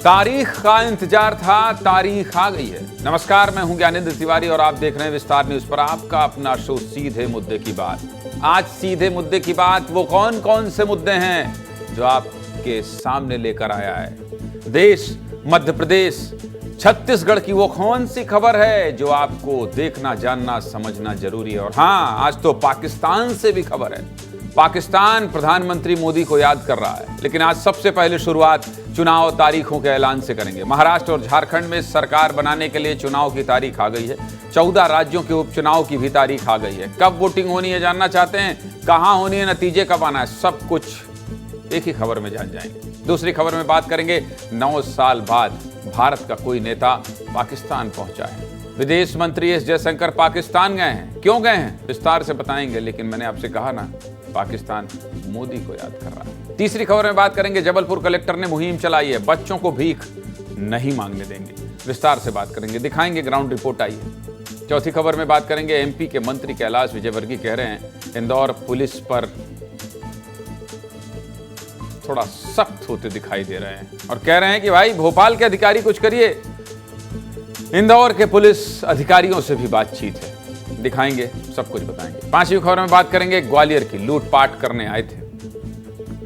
तारीख का इंतजार था, तारीख आ गई है। नमस्कार, मैं हूं ज्ञानेंद्र तिवारी और आप देख रहे हैं विस्तार न्यूज पर आपका अपना शो सीधे मुद्दे की बात। आज सीधे मुद्दे की बात वो कौन कौन से मुद्दे हैं जो आपके सामने लेकर आया है। देश, मध्य प्रदेश, छत्तीसगढ़ की वो कौन सी खबर है जो आपको देखना, जानना, समझना जरूरी है। और हाँ, आज तो पाकिस्तान से भी खबर है। पाकिस्तान प्रधानमंत्री मोदी को याद कर रहा है। लेकिन आज सबसे पहले शुरुआत चुनाव तारीखों के ऐलान से करेंगे। महाराष्ट्र और झारखंड में सरकार बनाने के लिए चुनाव की तारीख आ गई है। 14 राज्यों के उपचुनाव की भी तारीख आ गई है। कब वोटिंग होनी है जानना चाहते हैं, कहां होनी है, नतीजे कब आना है, सब कुछ एक ही खबर में जान जाएंगे। दूसरी खबर में बात करेंगे 9 साल बाद भारत का कोई नेता पाकिस्तान पहुंचा है। विदेश मंत्री एस जयशंकर पाकिस्तान गए हैं। क्यों गए हैं विस्तार से बताएंगे, लेकिन मैंने आपसे कहा ना, पाकिस्तान मोदी को याद कर रहा है। तीसरी खबर में बात करेंगे जबलपुर कलेक्टर ने मुहिम चलाई है, बच्चों को भीख नहीं मांगने देंगे। विस्तार से बात करेंगे, दिखाएंगे ग्राउंड रिपोर्ट आई है। चौथी खबर में बात करेंगे एमपी के मंत्री कैलाश विजयवर्गीय कह रहे हैं इंदौर पुलिस पर थोड़ा सख्त होते दिखाई दे रहे हैं और कह रहे हैं कि भाई भोपाल के अधिकारी कुछ करिए। इंदौर के पुलिस अधिकारियों से भी बातचीत है, दिखाएंगे, सब कुछ बताएंगे। पांचवी खबर में बात करेंगे ग्वालियर की, लूटपाट करने आए थे,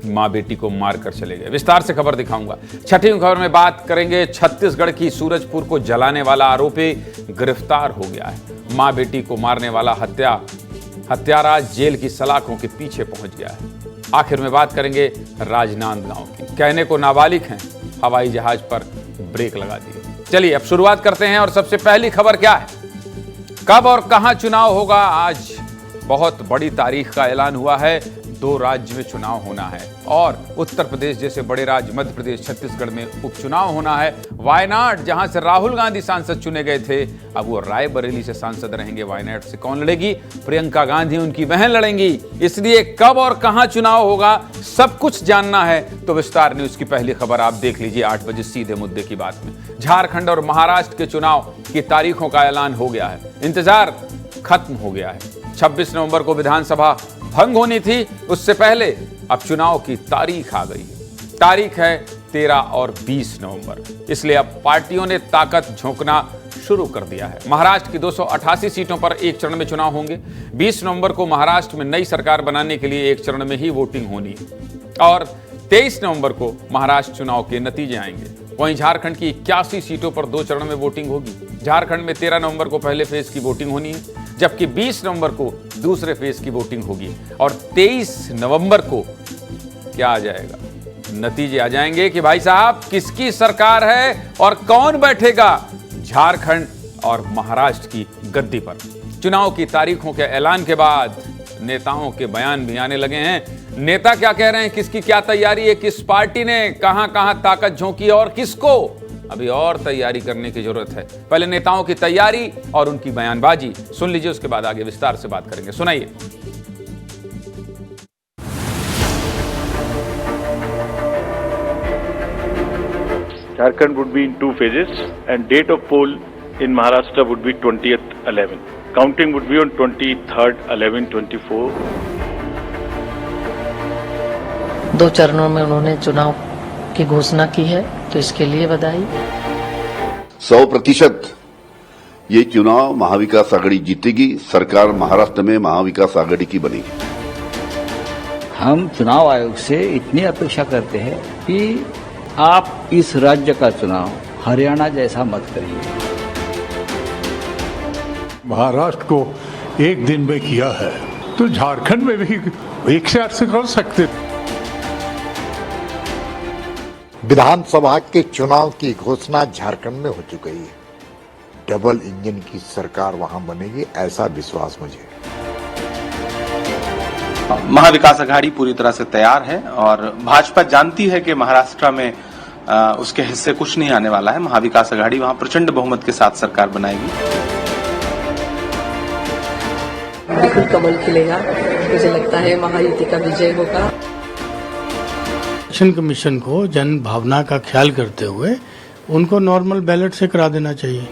मां बेटी को मारकर चले गए। विस्तार से खबर दिखाऊंगा। छठी खबर में बात करेंगे छत्तीसगढ़ की सूरजपुर को जलाने वाला आरोपी गिरफ्तार हो गया है। मां बेटी को मारने वाला हत्यारा जेल की सलाखों के पीछे पहुंच गया है। आखिर में बात करेंगे राजनांदगांव की, कहने को नाबालिग हैं, हवाई जहाज पर ब्रेक लगा दी। चलिए अब शुरुआत करते हैं और सबसे पहली खबर क्या है, कब और कहां चुनाव होगा। आज बहुत बड़ी तारीख का ऐलान हुआ है। 2 राज्य में चुनाव होना है और उत्तर प्रदेश जैसे बड़े राज्य, मध्य प्रदेश, छत्तीसगढ़ में उपचुनाव होना है। वायनाड, जहां से राहुल गांधी सांसद चुने गए थे, अब वो रायबरेली से सांसद रहेंगे। वायनाड से कौन लड़ेगी? प्रियंका गांधी, उनकी बहन लड़ेंगी। इसलिए कब और कहां चुनाव होगा सब कुछ जानना है तो विस्तार न्यूज की पहली खबर आप देख लीजिए 8 बजे सीधे मुद्दे की बात में। झारखंड और महाराष्ट्र के चुनाव की तारीखों का ऐलान हो गया है। इंतजार खत्म हो गया है। 26 नवंबर को विधानसभा भंग होनी थी, उससे पहले अब चुनाव की तारीख आ गई है। तारीख है 13 और 20 नवंबर। इसलिए अब पार्टियों ने ताकत झोंकना शुरू कर दिया है। महाराष्ट्र की 288 सीटों पर एक चरण में चुनाव होंगे। 20 नवंबर को महाराष्ट्र में नई सरकार बनाने के लिए एक चरण में ही वोटिंग होनी है और 23 नवंबर को महाराष्ट्र चुनाव के नतीजे आएंगे। वहीं झारखंड की 81 सीटों पर 2 चरण में वोटिंग होगी। झारखंड में 13 नवंबर को पहले फेज की वोटिंग होनी है, जबकि 20 नवंबर को दूसरे फेज की वोटिंग होगी और 23 नवंबर को क्या आ जाएगा, नतीजे आ जाएंगे कि भाई साहब किसकी सरकार है और कौन बैठेगा झारखंड और महाराष्ट्र की गद्दी पर। चुनाव की तारीखों के ऐलान के बाद नेताओं के बयान भी आने लगे हैं। नेता क्या कह रहे हैं, किसकी क्या तैयारी है, किस पार्टी ने कहां कहां ताकत झोंकी और किसको अभी और तैयारी करने की जरूरत है। पहले नेताओं की तैयारी और उनकी बयानबाजी सुन लीजिए, उसके बाद आगे विस्तार से बात करेंगे। सुनाइए। Jharkhand would be in 2 phases and date of poll in Maharashtra would be 20th 11. Counting would be on 23rd 11/24. 2 चरणों में उन्होंने चुनाव की घोषणा की है, तो इसके लिए बधाई। 100% ये चुनाव महाविकास आघाड़ी जीतेगी। सरकार महाराष्ट्र में महाविकास आघाड़ी की बनेगी। हम चुनाव आयोग से इतनी अपेक्षा करते हैं कि आप इस राज्य का चुनाव हरियाणा जैसा मत करिए। महाराष्ट्र को एक दिन में किया है तो झारखंड में भी एक से 8 से कर सकते। विधानसभा के चुनाव की घोषणा झारखंड में हो चुकी है। डबल इंजन की सरकार वहां बनेगी, ऐसा विश्वास मुझे। महाविकास आघाड़ी पूरी तरह से तैयार है और भाजपा जानती है कि महाराष्ट्र में उसके हिस्से कुछ नहीं आने वाला है। महाविकास आघाड़ी वहां प्रचंड बहुमत के साथ सरकार बनाएगी। बिल्कुल कमल खिलेगा, मुझे लगता है महायुति का विजय होगा। इलेक्शन कमीशन को जन भावना का ख्याल करते हुए उनको नॉर्मल बैलेट से करा देना चाहिए।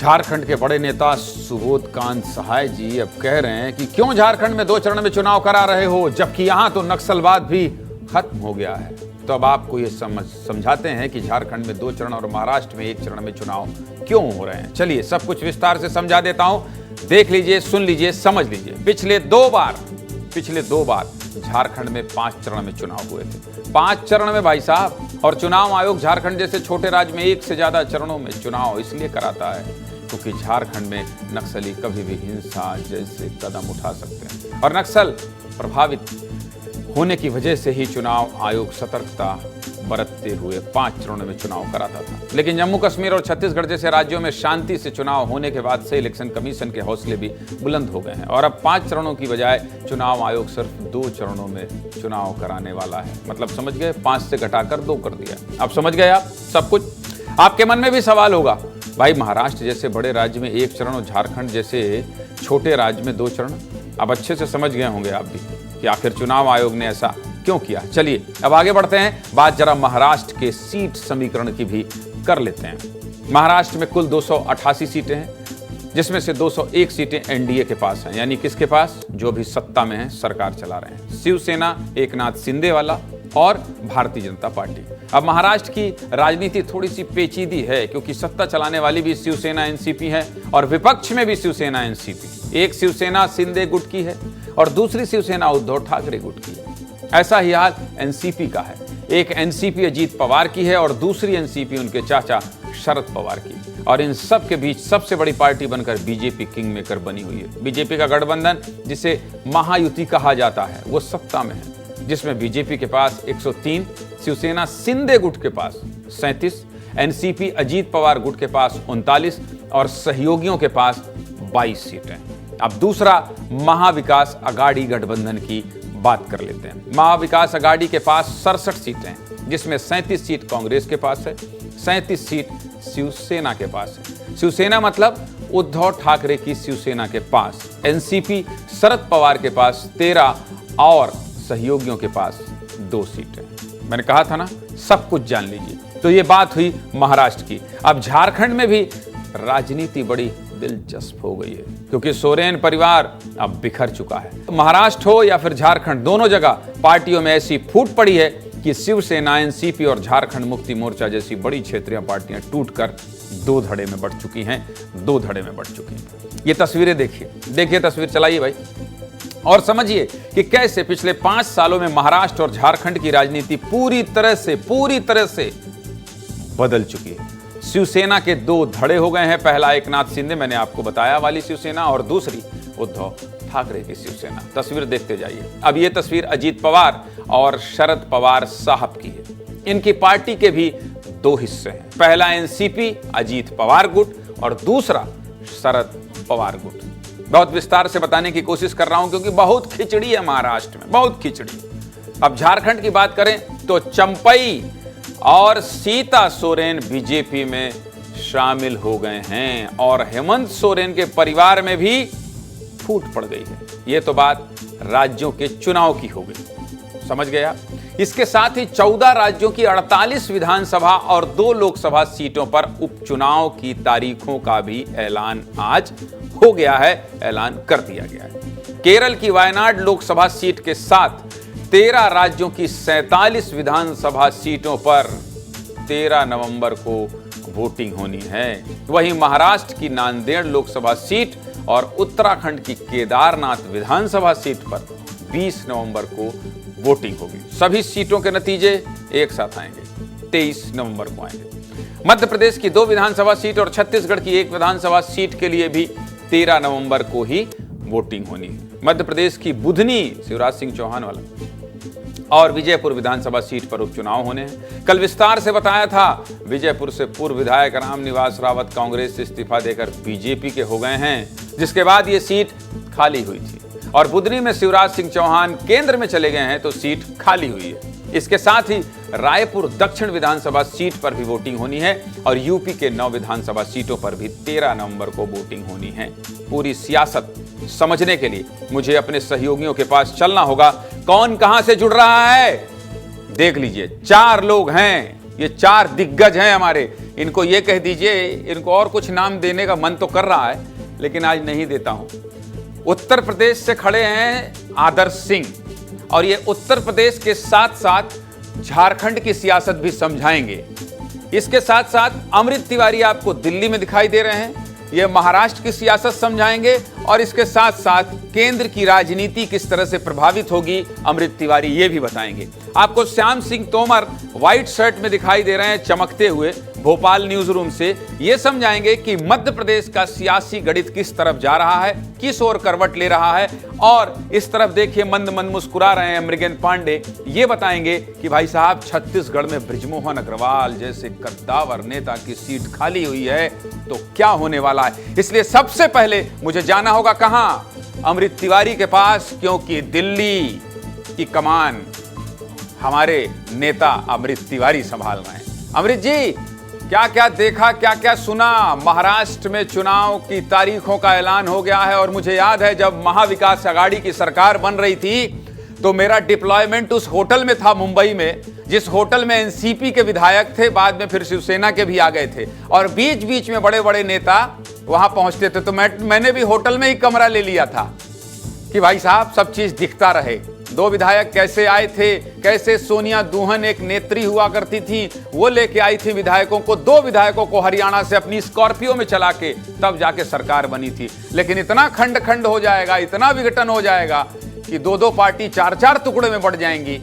झारखंड के बड़े नेता सुबोध कांत सहाय जी अब कह रहे हैं कि क्यों झारखंड में 2 चरण में चुनाव करा रहे हो, जबकि यहां तो नक्सलवाद भी खत्म हो गया है। तो अब आपको ये समझाते हैं कि झारखंड में 2 चरण और महाराष्ट्र में 1 चरण में चुनाव क्यों हो रहे हैं। चलिए सब कुछ विस्तार से समझा देता हूं, देख लीजिए, सुन लीजिए, समझ लीजिए। पिछले दो बार झारखंड में 5 चरण में चुनाव हुए थे, 5 चरण में भाई साहब। और चुनाव आयोग झारखंड जैसे छोटे राज्य में 1 से ज्यादा चरणों में चुनाव इसलिए कराता है क्योंकि झारखंड में नक्सली कभी भी हिंसा जैसे कदम उठा सकते हैं और नक्सल प्रभावित होने की वजह से ही चुनाव आयोग सतर्कता बरतते हुए 5 चरणों में चुनाव कराता था। लेकिन जम्मू कश्मीर और छत्तीसगढ़ जैसे राज्यों में शांति से चुनाव होने के बाद से इलेक्शन कमीशन के हौसले भी बुलंद हो गए हैं और अब 5 चरणों की बजाय चुनाव आयोग सिर्फ 2 चरणों में चुनाव कराने वाला है। मतलब समझ गए, 5 से घटाकर 2 कर दिया। अब समझ गए आप सब कुछ। आपके मन में भी सवाल होगा, भाई महाराष्ट्र जैसे बड़े राज्य में 1 चरण और झारखंड जैसे छोटे राज्य में 2 चरण। अब अच्छे से समझ गए होंगे आप भी कि आखिर चुनाव आयोग ने ऐसा क्यों किया। चलिए अब आगे बढ़ते हैं, बात जरा महाराष्ट्र के सीट समीकरण की भी कर लेते हैं। महाराष्ट्र में कुल 288 सीटें हैं, जिसमें से 201 सीटें एनडीए के पास हैं, यानी किसके पास, जो भी सत्ता में है, सरकार चला रहे हैं, शिवसेना, एकनाथ शिंदे वाला और भारतीय जनता पार्टी। अब महाराष्ट्र की राजनीति थोड़ी सी पेचीदी है क्योंकि सत्ता चलाने वाली भी शिवसेना एनसीपी है और विपक्ष में भी शिवसेना एनसीपी। एक शिवसेना शिंदे गुट की है और दूसरी शिवसेना उद्धव ठाकरे गुट की है। ऐसा ही हाल एनसीपी का है। एक एनसीपी अजीत पवार की है और दूसरी एनसीपी उनके चाचा शरद पवार की। और इन सब के बीच सबसे बड़ी पार्टी बनकर बीजेपी किंग मेकर बनी हुई है। बीजेपी का गठबंधन, जिसे महायुति कहा जाता है, वो सत्ता में है, जिसमें बीजेपी के पास 103, शिवसेना शिंदे गुट के पास 37, एनसीपी अजीत पवार गुट के पास 39 और सहयोगियों के पास 22 सीटें। अब दूसरा महाविकास अघाड़ी गठबंधन की बात कर लेते हैं। महाविकास अघाड़ी के पास 67 सीटें हैं, जिसमें 37 सीट कांग्रेस के पास है, 37 सीट शिवसेना के पास है। शिवसेना मतलब उद्धव ठाकरे की शिवसेना के पास, एनसीपी शरद पवार के पास 13 और सहयोगियों के पास 2 सीटें। मैंने कहा था ना, सब कुछ जान लीजिए। तो ये बात हुई महाराष्ट्र की। अब झारखंड में भी राजनीति बड़ी दिलचस्प हो गई है क्योंकि सोरेन परिवार अब बिखर चुका है। महाराष्ट्र हो या फिर झारखंड, दोनों जगह पार्टियों में ऐसी फूट पड़ी है कि शिवसेना, एनसीपी और झारखंड मुक्ति मोर्चा जैसी बड़ी क्षेत्रीय पार्टियां टूटकर 2 धड़े में बढ़ चुकी हैं, 2 धड़े में बढ़ चुकी हैं। ये तस्वीरें देखिए तस्वीर चलाइए भाई और समझिए कि कैसे पिछले 5 सालों में महाराष्ट्र और झारखंड की राजनीति पूरी तरह से बदल चुकी है। शिवसेना के 2 धड़े हो गए हैं। पहला एकनाथ शिंदे, मैंने आपको बताया, वाली शिवसेना, और दूसरी उद्धव ठाकरे की शिवसेना। तस्वीर देखते जाइए। अब ये तस्वीर अजीत पवार और शरद पवार साहब की है। इनकी पार्टी के भी 2 हिस्से हैं। पहला एनसीपी अजीत पवार गुट और दूसरा शरद पवार गुट। बहुत विस्तार से बताने की कोशिश कर रहा हूं क्योंकि बहुत खिचड़ी है महाराष्ट्र में, बहुत खिचड़ी। अब झारखंड की बात करें तो चंपई और सीता सोरेन बीजेपी में शामिल हो गए हैं और हेमंत सोरेन के परिवार में भी फूट पड़ गई है। यह तो बात राज्यों के चुनाव की हो गई, समझ गए आप। इसके साथ ही 14 राज्यों की 48 विधानसभा और 2 लोकसभा सीटों पर उपचुनाव की तारीखों का भी ऐलान आज हो गया है, ऐलान कर दिया गया है। केरल की वायनाड लोकसभा सीट के साथ 13 राज्यों की 47 विधानसभा सीटों पर 13 नवंबर को वोटिंग होनी है। वहीं महाराष्ट्र की नांदेड़ लोकसभा सीट और उत्तराखंड की केदारनाथ विधानसभा सीट पर 20 नवंबर को वोटिंग होगी। सभी सीटों के नतीजे एक साथ आएंगे, 23 नवंबर को आएंगे। मध्य प्रदेश की 2 विधानसभा सीट और छत्तीसगढ़ की 1 विधानसभा सीट के लिए भी 13 नवंबर को ही वोटिंग होनी है। मध्य प्रदेश की बुधनी, शिवराज सिंह चौहान वाला, और विजयपुर विधानसभा सीट पर उपचुनाव होने हैं। कल विस्तार से बताया था, विजयपुर से पूर्व विधायक रामनिवास रावत कांग्रेस से इस्तीफा देकर बीजेपी के हो गए हैं, जिसके बाद ये सीट खाली हुई थी। और बुधनी में शिवराज सिंह चौहान केंद्र में चले गए हैं तो सीट खाली हुई है। इसके साथ ही रायपुर दक्षिण विधानसभा सीट पर भी वोटिंग होनी है और यूपी के 9 विधानसभा सीटों पर भी 13 नवंबर को वोटिंग होनी है। पूरी सियासत समझने के लिए मुझे अपने सहयोगियों के पास चलना होगा। कौन कहां से जुड़ रहा है देख लीजिए। 4 लोग हैं, ये 4 दिग्गज हैं हमारे। इनको ये कह दीजिए, इनको और कुछ नाम देने का मन तो कर रहा है लेकिन आज नहीं देता हूं। उत्तर प्रदेश से खड़े हैं आदर्श सिंह, और ये उत्तर प्रदेश के साथ साथ झारखंड की सियासत भी समझाएंगे। इसके साथ साथ अमृत तिवारी आपको दिल्ली में दिखाई दे रहे हैं, ये महाराष्ट्र की सियासत समझाएंगे, और इसके साथ साथ केंद्र की राजनीति किस तरह से प्रभावित होगी अमृत तिवारी ये भी बताएंगे। आपको श्याम सिंह तोमर व्हाइट शर्ट में दिखाई दे रहे हैं चमकते हुए भोपाल न्यूज रूम से, ये समझाएंगे कि मध्य प्रदेश का सियासी गणित किस तरफ जा रहा है, किस ओर करवट ले रहा है। और इस तरफ देखिए मंद मंद मुस्कुरा रहे हैं मृगेंद्र पांडे, ये बताएंगे कि भाई साहब छत्तीसगढ़ में बृजमोहन अग्रवाल जैसे कद्दावर नेता की सीट खाली हुई है तो क्या होने वाला है। इसलिए सबसे पहले मुझे जाना होगा कहां, अमृत तिवारी के पास, क्योंकि दिल्ली की कमान हमारे नेता अमृत तिवारी संभाल रहे हैं। अमृत जी, क्या क्या देखा, क्या क्या सुना? महाराष्ट्र में चुनाव की तारीखों का ऐलान हो गया है, और मुझे याद है जब महाविकास आघाड़ी की सरकार बन रही थी तो मेरा डिप्लॉयमेंट उस होटल में था मुंबई में, जिस होटल में एनसीपी के विधायक थे, बाद में फिर शिवसेना के भी आ गए थे, और बीच बीच में बड़े बड़े नेता वहां पहुंचते थे। तो मैंने भी होटल में ही कमरा ले लिया था कि भाई साहब सब चीज दिखता रहे। दो विधायक कैसे आए थे, कैसे सोनिया दुहन एक नेत्री हुआ करती थी, वो लेके आई थी विधायकों को, दो विधायकों को हरियाणा से अपनी स्कॉर्पियो में चला के, तब जाके सरकार बनी थी। लेकिन इतना खंड खंड हो जाएगा, इतना विघटन हो जाएगा कि दो दो पार्टी चार चार टुकड़े में बढ़ जाएंगी।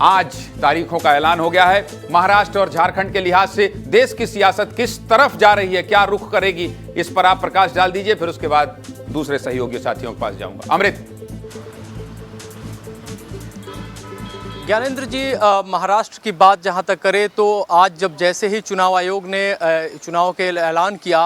आज तारीखों का ऐलान हो गया है। महाराष्ट्र और झारखंड के लिहाज से देश की सियासत किस तरफ जा रही है, क्या रुख करेगी, इस पर आप प्रकाश डाल दीजिए, फिर उसके बाद दूसरे सहयोगी साथियों के पास जाऊंगा। अमृत। ज्ञानेंद्र जी, महाराष्ट्र की बात जहां तक करें तो आज जब जैसे ही चुनाव आयोग ने चुनाव के ऐलान किया,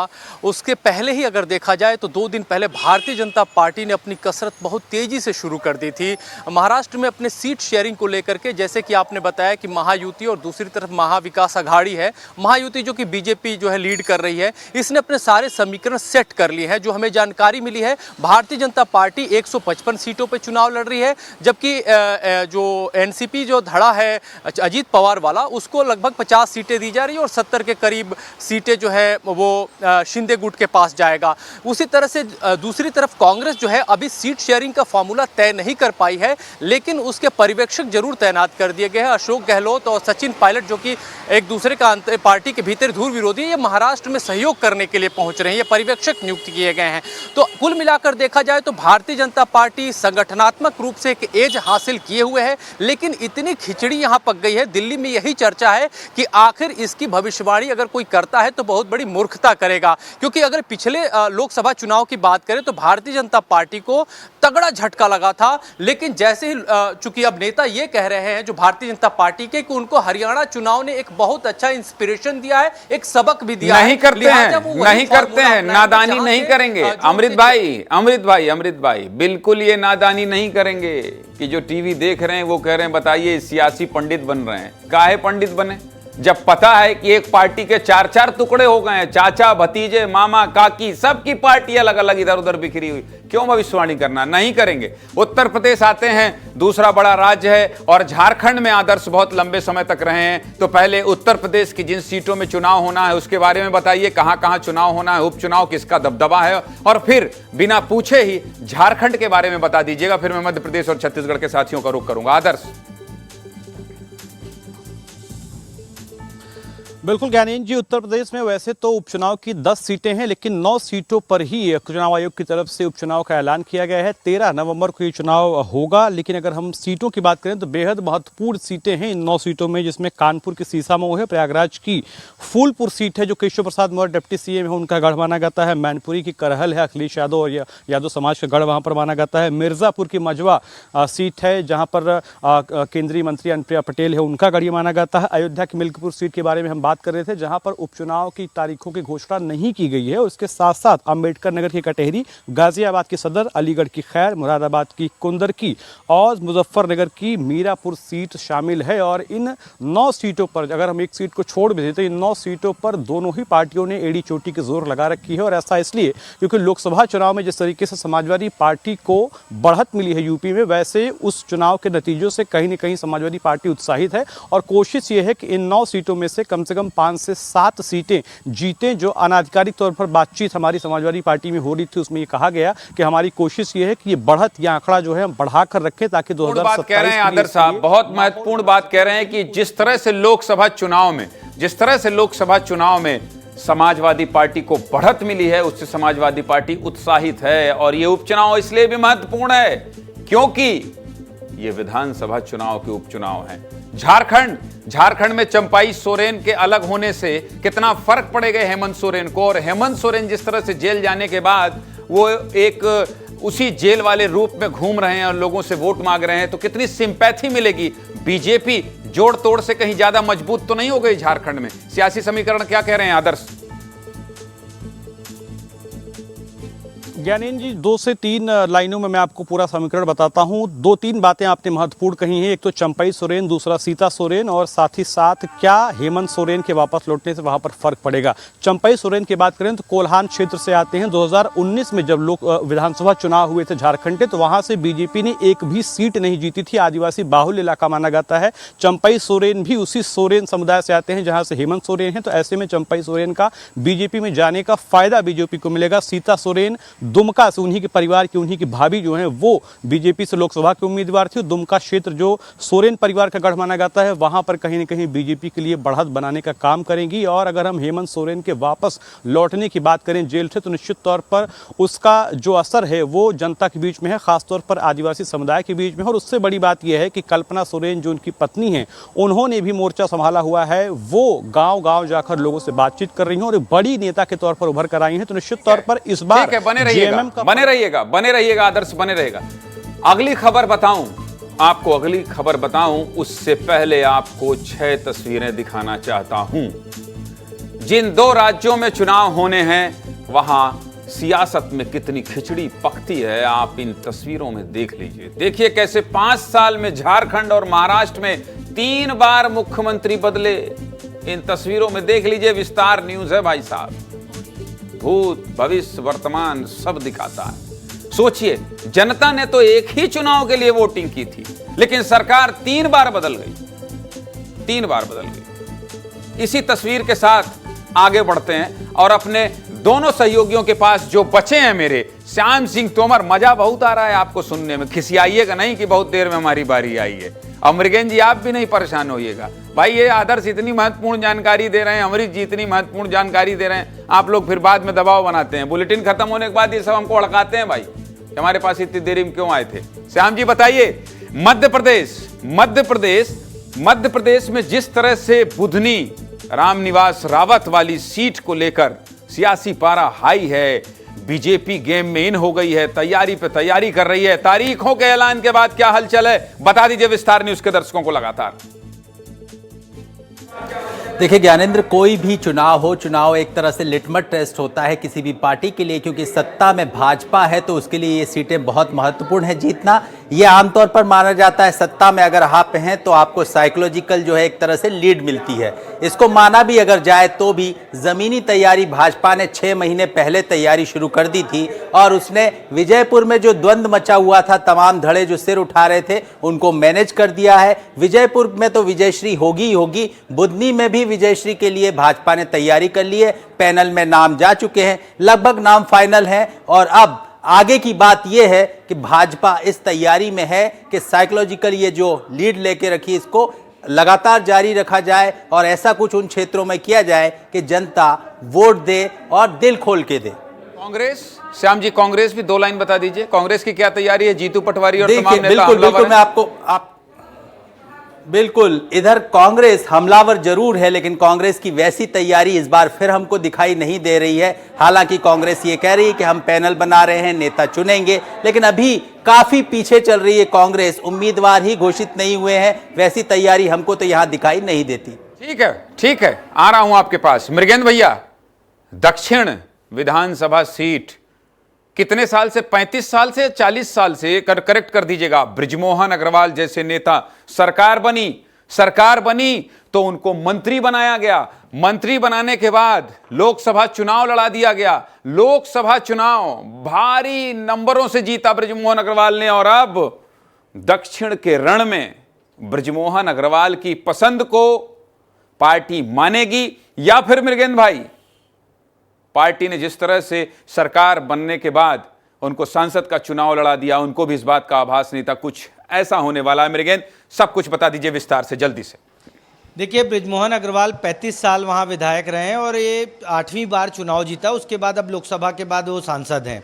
उसके पहले ही अगर देखा जाए तो 2 दिन पहले भारतीय जनता पार्टी ने अपनी कसरत बहुत तेज़ी से शुरू कर दी थी महाराष्ट्र में अपने सीट शेयरिंग को लेकर के। जैसे कि आपने बताया कि महायुति और दूसरी तरफ महाविकास आघाड़ी है, महायुति जो कि बीजेपी जो है लीड कर रही है, इसने अपने सारे समीकरण सेट कर लिए हैं। जो हमें जानकारी मिली है, भारतीय जनता पार्टी 155 सीटों पर चुनाव लड़ रही है, जबकि जो एनसीपी जो धड़ा है अजीत पवार वाला, उसको लगभग 50 सीटें दी जा रही है और 70 के करीब सीटें जो है वो शिंदे गुट के पास जाएगा। उसी तरह से दूसरी तरफ कांग्रेस जो है अभी सीट शेयरिंग का फॉर्मूला तय नहीं कर पाई है, लेकिन उसके पर्यवेक्षक जरूर तैनात कर दिए गए हैं। अशोक गहलोत और सचिन पायलट जो कि एक दूसरे का पार्टी के भीतर धुर विरोधी है, ये महाराष्ट्र में सहयोग करने के लिए पहुंच रहे हैं, ये पर्यवेक्षक नियुक्त किए गए हैं। तो कुल मिलाकर देखा जाए तो भारतीय जनता पार्टी संगठनात्मक रूप से एक एज हासिल किए हुए है, लेकिन इतनी खिचड़ी यहां पक गई है, दिल्ली में यही चर्चा है कि आखिर इसकी भविष्यवाणी अगर कोई करता है तो बहुत बड़ी मूर्खता करेगा। क्योंकि अगर पिछले लोकसभा चुनाव की बात करें तो भारतीय जनता पार्टी को तगड़ा झटका लगा था, लेकिन जैसे ही चूंकि अब नेता ये कह रहे हैं जो भारतीय जनता पार्टी के कि उनको हरियाणा चुनाव ने एक बहुत अच्छा इंस्पिरेशन दिया है, एक सबक भी दिया है। नहीं करते हैं, नादानी नहीं करेंगे। अमृत भाई बिल्कुल ये नादानी नहीं करेंगे कि जो टीवी देख रहे हैं वो कह रहे हैं बताइए सियासी पंडित बन रहे हैं। काहे पंडित बने जब पता है कि एक पार्टी के 4-4 टुकड़े हो गए हैं, चाचा भतीजे मामा काकी सबकी पार्टी अलग अलग इधर उधर बिखरी हुई, क्यों भविष्यवाणी करना? नहीं करेंगे। उत्तर प्रदेश आते हैं, दूसरा बड़ा राज्य है, और झारखंड में आदर्श बहुत लंबे समय तक रहे हैं। तो पहले उत्तर प्रदेश की जिन सीटों में चुनाव होना है उसके बारे में बताइए, कहां कहां चुनाव होना है, उपचुनाव किसका दबदबा है, और फिर बिना पूछे ही झारखंड के बारे में बता दीजिएगा। फिर मैं मध्य प्रदेश और छत्तीसगढ़ के साथियों का रुख करूंगा। आदर्श। बिल्कुल ज्ञानेंद्र जी, उत्तर प्रदेश में वैसे तो उपचुनाव की 10 सीटें हैं, लेकिन 9 सीटों पर ही चुनाव आयोग की तरफ से उपचुनाव का ऐलान किया गया है। 13 नवंबर को ये चुनाव होगा। लेकिन अगर हम सीटों की बात करें तो बेहद महत्वपूर्ण सीटें हैं इन 9 सीटों में, जिसमें कानपुर की सीसामऊ है, प्रयागराज की फूलपुर सीट है जो केशव प्रसाद मौर्य डिप्टी सीएम है उनका गढ़ माना जाता है, मैनपुरी की करहल है, अखिलेश यादव और यादव समाज का गढ़ वहाँ पर माना जाता है, मिर्जापुर की मजवा सीट है जहाँ पर केंद्रीय मंत्री अनुप्रिया पटेल है उनका गढ़ माना जाता है। अयोध्या की मिल्कपुर सीट के बारे में हम बात कर रहे थे जहां पर उपचुनाव की तारीखों की घोषणा नहीं की गई है। उसके साथ साथ अंबेडकर नगर की कटेहरी, गाजियाबाद की सदर, अलीगढ़ की खैर, मुरादाबाद की कुंदर की और मुजफ्फरनगर की मीरापुर सीट शामिल है। और इन 9 सीटों पर अगर हम एक सीट को छोड़ भी दें तो इन 9 सीटों पर दोनों ही पार्टियों ने एड़ी चोटी की जोर लगा रखी है। और ऐसा इसलिए क्योंकि लोकसभा चुनाव में जिस तरीके से समाजवादी पार्टी को बढ़त मिली है यूपी में, वैसे उस चुनाव के नतीजों से कहीं न कहीं समाजवादी पार्टी उत्साहित है और कोशिश ये है कि इन 9 सीटों में से कम कम 5 से 7 सीटें जीतें। जो अनाधिकारिक तौर पर बातचीत हमारी समाजवादी पार्टी में हो रही थी उसमें ये कहा गया कि हमारी कोशिश ये है कि ये बढ़त या आंकड़ा जो है हम बढ़ाकर रखें ताकि 2027 बात कह रहे हैं आदर्श साहब, बहुत महत्वपूर्ण बात कह रहे हैं कि जिस तरह से लोकसभा चुनाव में समाजवादी पार्टी को बढ़त मिली है उससे समाजवादी पार्टी उत्साहित है। और ये उपचुनाव इसलिए भी महत्वपूर्ण है क्योंकि ये विधानसभा चुनाव के उपचुनाव हैं। झारखंड में चंपाई सोरेन के अलग होने से कितना फर्क पड़ेगा हेमंत सोरेन को। और हेमंत सोरेन जिस तरह से जेल जाने के बाद वो एक उसी जेल वाले रूप में घूम रहे हैं और लोगों से वोट मांग रहे हैं, तो कितनी सिंपैथी मिलेगी। बीजेपी जोड़ तोड़ से कहीं ज्यादा मजबूत तो नहीं हो गई झारखंड में। सियासी समीकरण क्या कह रहे हैं आदर्श? ज्ञानेंद्र जी, 2 से 3 लाइनों में मैं आपको पूरा समीकरण बताता हूं। 2-3 बातें आपने महत्वपूर्ण कही हैं। एक तो चंपाई सोरेन, दूसरा सीता सोरेन और साथ ही साथ क्या हेमंत सोरेन के वापस लौटने से वहां पर फर्क पड़ेगा। चंपाई सोरेन की बात करें तो कोल्हान क्षेत्र से आते हैं। 2019 में जब विधानसभा चुनाव हुए थे झारखंड के, तो वहां से बीजेपी ने एक भी सीट नहीं जीती थी। आदिवासी बाहुल्य इलाका माना जाता है। चंपाई सोरेन भी उसी सोरेन समुदाय से आते हैं जहां से हेमंत सोरेन है, तो ऐसे में चंपाई सोरेन का बीजेपी में जाने का फायदा बीजेपी को मिलेगा। सीता सोरेन दुमका से, उन्हीं के परिवार की, उन्हीं की भाभी जो हैं वो बीजेपी से लोकसभा के उम्मीदवार थी। दुमका क्षेत्र जो सोरेन परिवार का गढ़ माना जाता है, वहां पर कहीं न कहीं बीजेपी के लिए बढ़त बनाने का काम करेंगी। और अगर हम हेमंत सोरेन के वापस लौटने की बात करें जेल से, तो निश्चित तौर पर उसका जो असर है वो जनता के बीच में है, खासतौर पर आदिवासी समुदाय के बीच में। और उससे बड़ी बात यह है कि कल्पना सोरेन जो उनकी पत्नी है, उन्होंने भी मोर्चा संभाला हुआ है। वो गांव-गांव जाकर लोगों से बातचीत कर रही हैं और एक बड़ी नेता के तौर पर उभर कर आई हैं। तो निश्चित तौर पर इस बार बने रहिएगा आदर्श, बने रहेगा। अगली खबर बताऊं उससे पहले आपको 6 तस्वीरें दिखाना चाहता हूं। जिन 2 राज्यों में चुनाव होने हैं वहां सियासत में कितनी खिचड़ी पकती है, आप इन तस्वीरों में देख लीजिए। देखिए कैसे 5 साल में झारखंड और महाराष्ट्र में 3 बार मुख्यमंत्री बदले। इन तस्वीरों में देख लीजिए, विस्तार न्यूज है भाई साहब। भूत भविष्य वर्तमान सब दिखाता है। सोचिए, जनता ने तो एक ही चुनाव के लिए वोटिंग की थी, लेकिन सरकार 3 बार बदल गई। इसी तस्वीर के साथ आगे बढ़ते हैं और अपने दोनों सहयोगियों के पास जो बचे हैं मेरे, श्याम सिंह तोमर। मजा बहुत आ रहा है आपको सुनने में, खिसियाइएगा नहीं कि बहुत देर में हमारी बारी आई है। और मृगेन जी आप भी नहीं परेशान होइएगा भाई, ये आदर्श इतनी महत्वपूर्ण जानकारी दे रहे हैं, अमरीश जी इतनी महत्वपूर्ण जानकारी दे रहे हैं, आप लोग फिर बाद में दबाव बनाते हैं। बुलेटिन खत्म होने के बाद ये सब हमको अड़काते हैं भाई, हमारे पास इतनी देरी में क्यों आए थे। श्याम जी बताइए, मध्य प्रदेश में जिस तरह से बुधनी रामनिवास रावत वाली सीट को लेकर सियासी पारा हाई है, बीजेपी गेम में इन हो गई है, तैयारी पे तैयारी कर रही है। तारीखों के ऐलान के बाद क्या हलचल है, बता दीजिए विस्तार न्यूज के दर्शकों को लगातार। देखिए ज्ञानेंद्र, कोई भी चुनाव एक तरह से लिटमस टेस्ट होता है किसी भी पार्टी के लिए, क्योंकि सत्ता में भाजपा है तो उसके लिए ये सीटें बहुत महत्वपूर्ण है जीतना। ये आमतौर पर माना जाता है सत्ता में अगर आप हैं तो आपको साइकोलॉजिकल जो है एक तरह से लीड मिलती है। इसको माना भी अगर जाए तो भी जमीनी तैयारी भाजपा ने 6 महीने पहले तैयारी शुरू कर दी थी और उसने विजयपुर में जो द्वंद्व मचा हुआ था, तमाम धड़े जो सिर उठा रहे थे उनको मैनेज कर दिया है। विजयपुर में तो विजयश्री होगी ही होगी, बुधनी में भी विजयश्री के लिए भाजपा ने तैयारी कर ली है। पैनल में नाम जा चुके हैं, लगभग नाम फाइनल है। और अब आगे की बात यह है कि भाजपा इस तैयारी में है कि साइकोलॉजिकल ये जो लीड लेके रखी इसको लगातार जारी रखा जाए और ऐसा कुछ उन क्षेत्रों में किया जाए कि जनता वोट दे और दिल खोल के दे। कांग्रेस, श्याम जी कांग्रेस भी 2 लाइन बता दीजिए, कांग्रेस की क्या तैयारी है? जीतू पटवारी और तमाम नेता बिल्कुल मैं आपको बिल्कुल, इधर कांग्रेस हमलावर जरूर है लेकिन कांग्रेस की वैसी तैयारी इस बार फिर हमको दिखाई नहीं दे रही है। हालांकि कांग्रेस ये कह रही है कि हम पैनल बना रहे हैं, नेता चुनेंगे, लेकिन अभी काफी पीछे चल रही है कांग्रेस, उम्मीदवार ही घोषित नहीं हुए हैं। वैसी तैयारी हमको तो यहां दिखाई नहीं देती। ठीक है, आ रहा हूं आपके पास। मृगेंद्र भैया, दक्षिण विधानसभा सीट कितने साल से, 35 साल से 40 साल से, करेक्ट कर दीजिएगा, बृजमोहन अग्रवाल जैसे नेता सरकार बनी तो उनको मंत्री बनाया गया। मंत्री बनाने के बाद लोकसभा चुनाव लड़ा दिया गया। लोकसभा चुनाव भारी नंबरों से जीता बृजमोहन अग्रवाल ने। और अब दक्षिण के रण में बृजमोहन अग्रवाल की पसंद को पार्टी मानेगी या फिर मृगेंद्र भाई पार्टी ने जिस तरह से सरकार बनने के बाद उनको सांसद का चुनाव लड़ा दिया, उनको भी इस बात का आभास नहीं था कुछ ऐसा होने वाला है। मृगेंद्र, सब कुछ बता दीजिए विस्तार से, जल्दी से। देखिए, बृजमोहन अग्रवाल 35 साल वहाँ विधायक रहे हैं और ये 8वीं बार चुनाव जीता, उसके बाद अब लोकसभा के बाद वो सांसद हैं।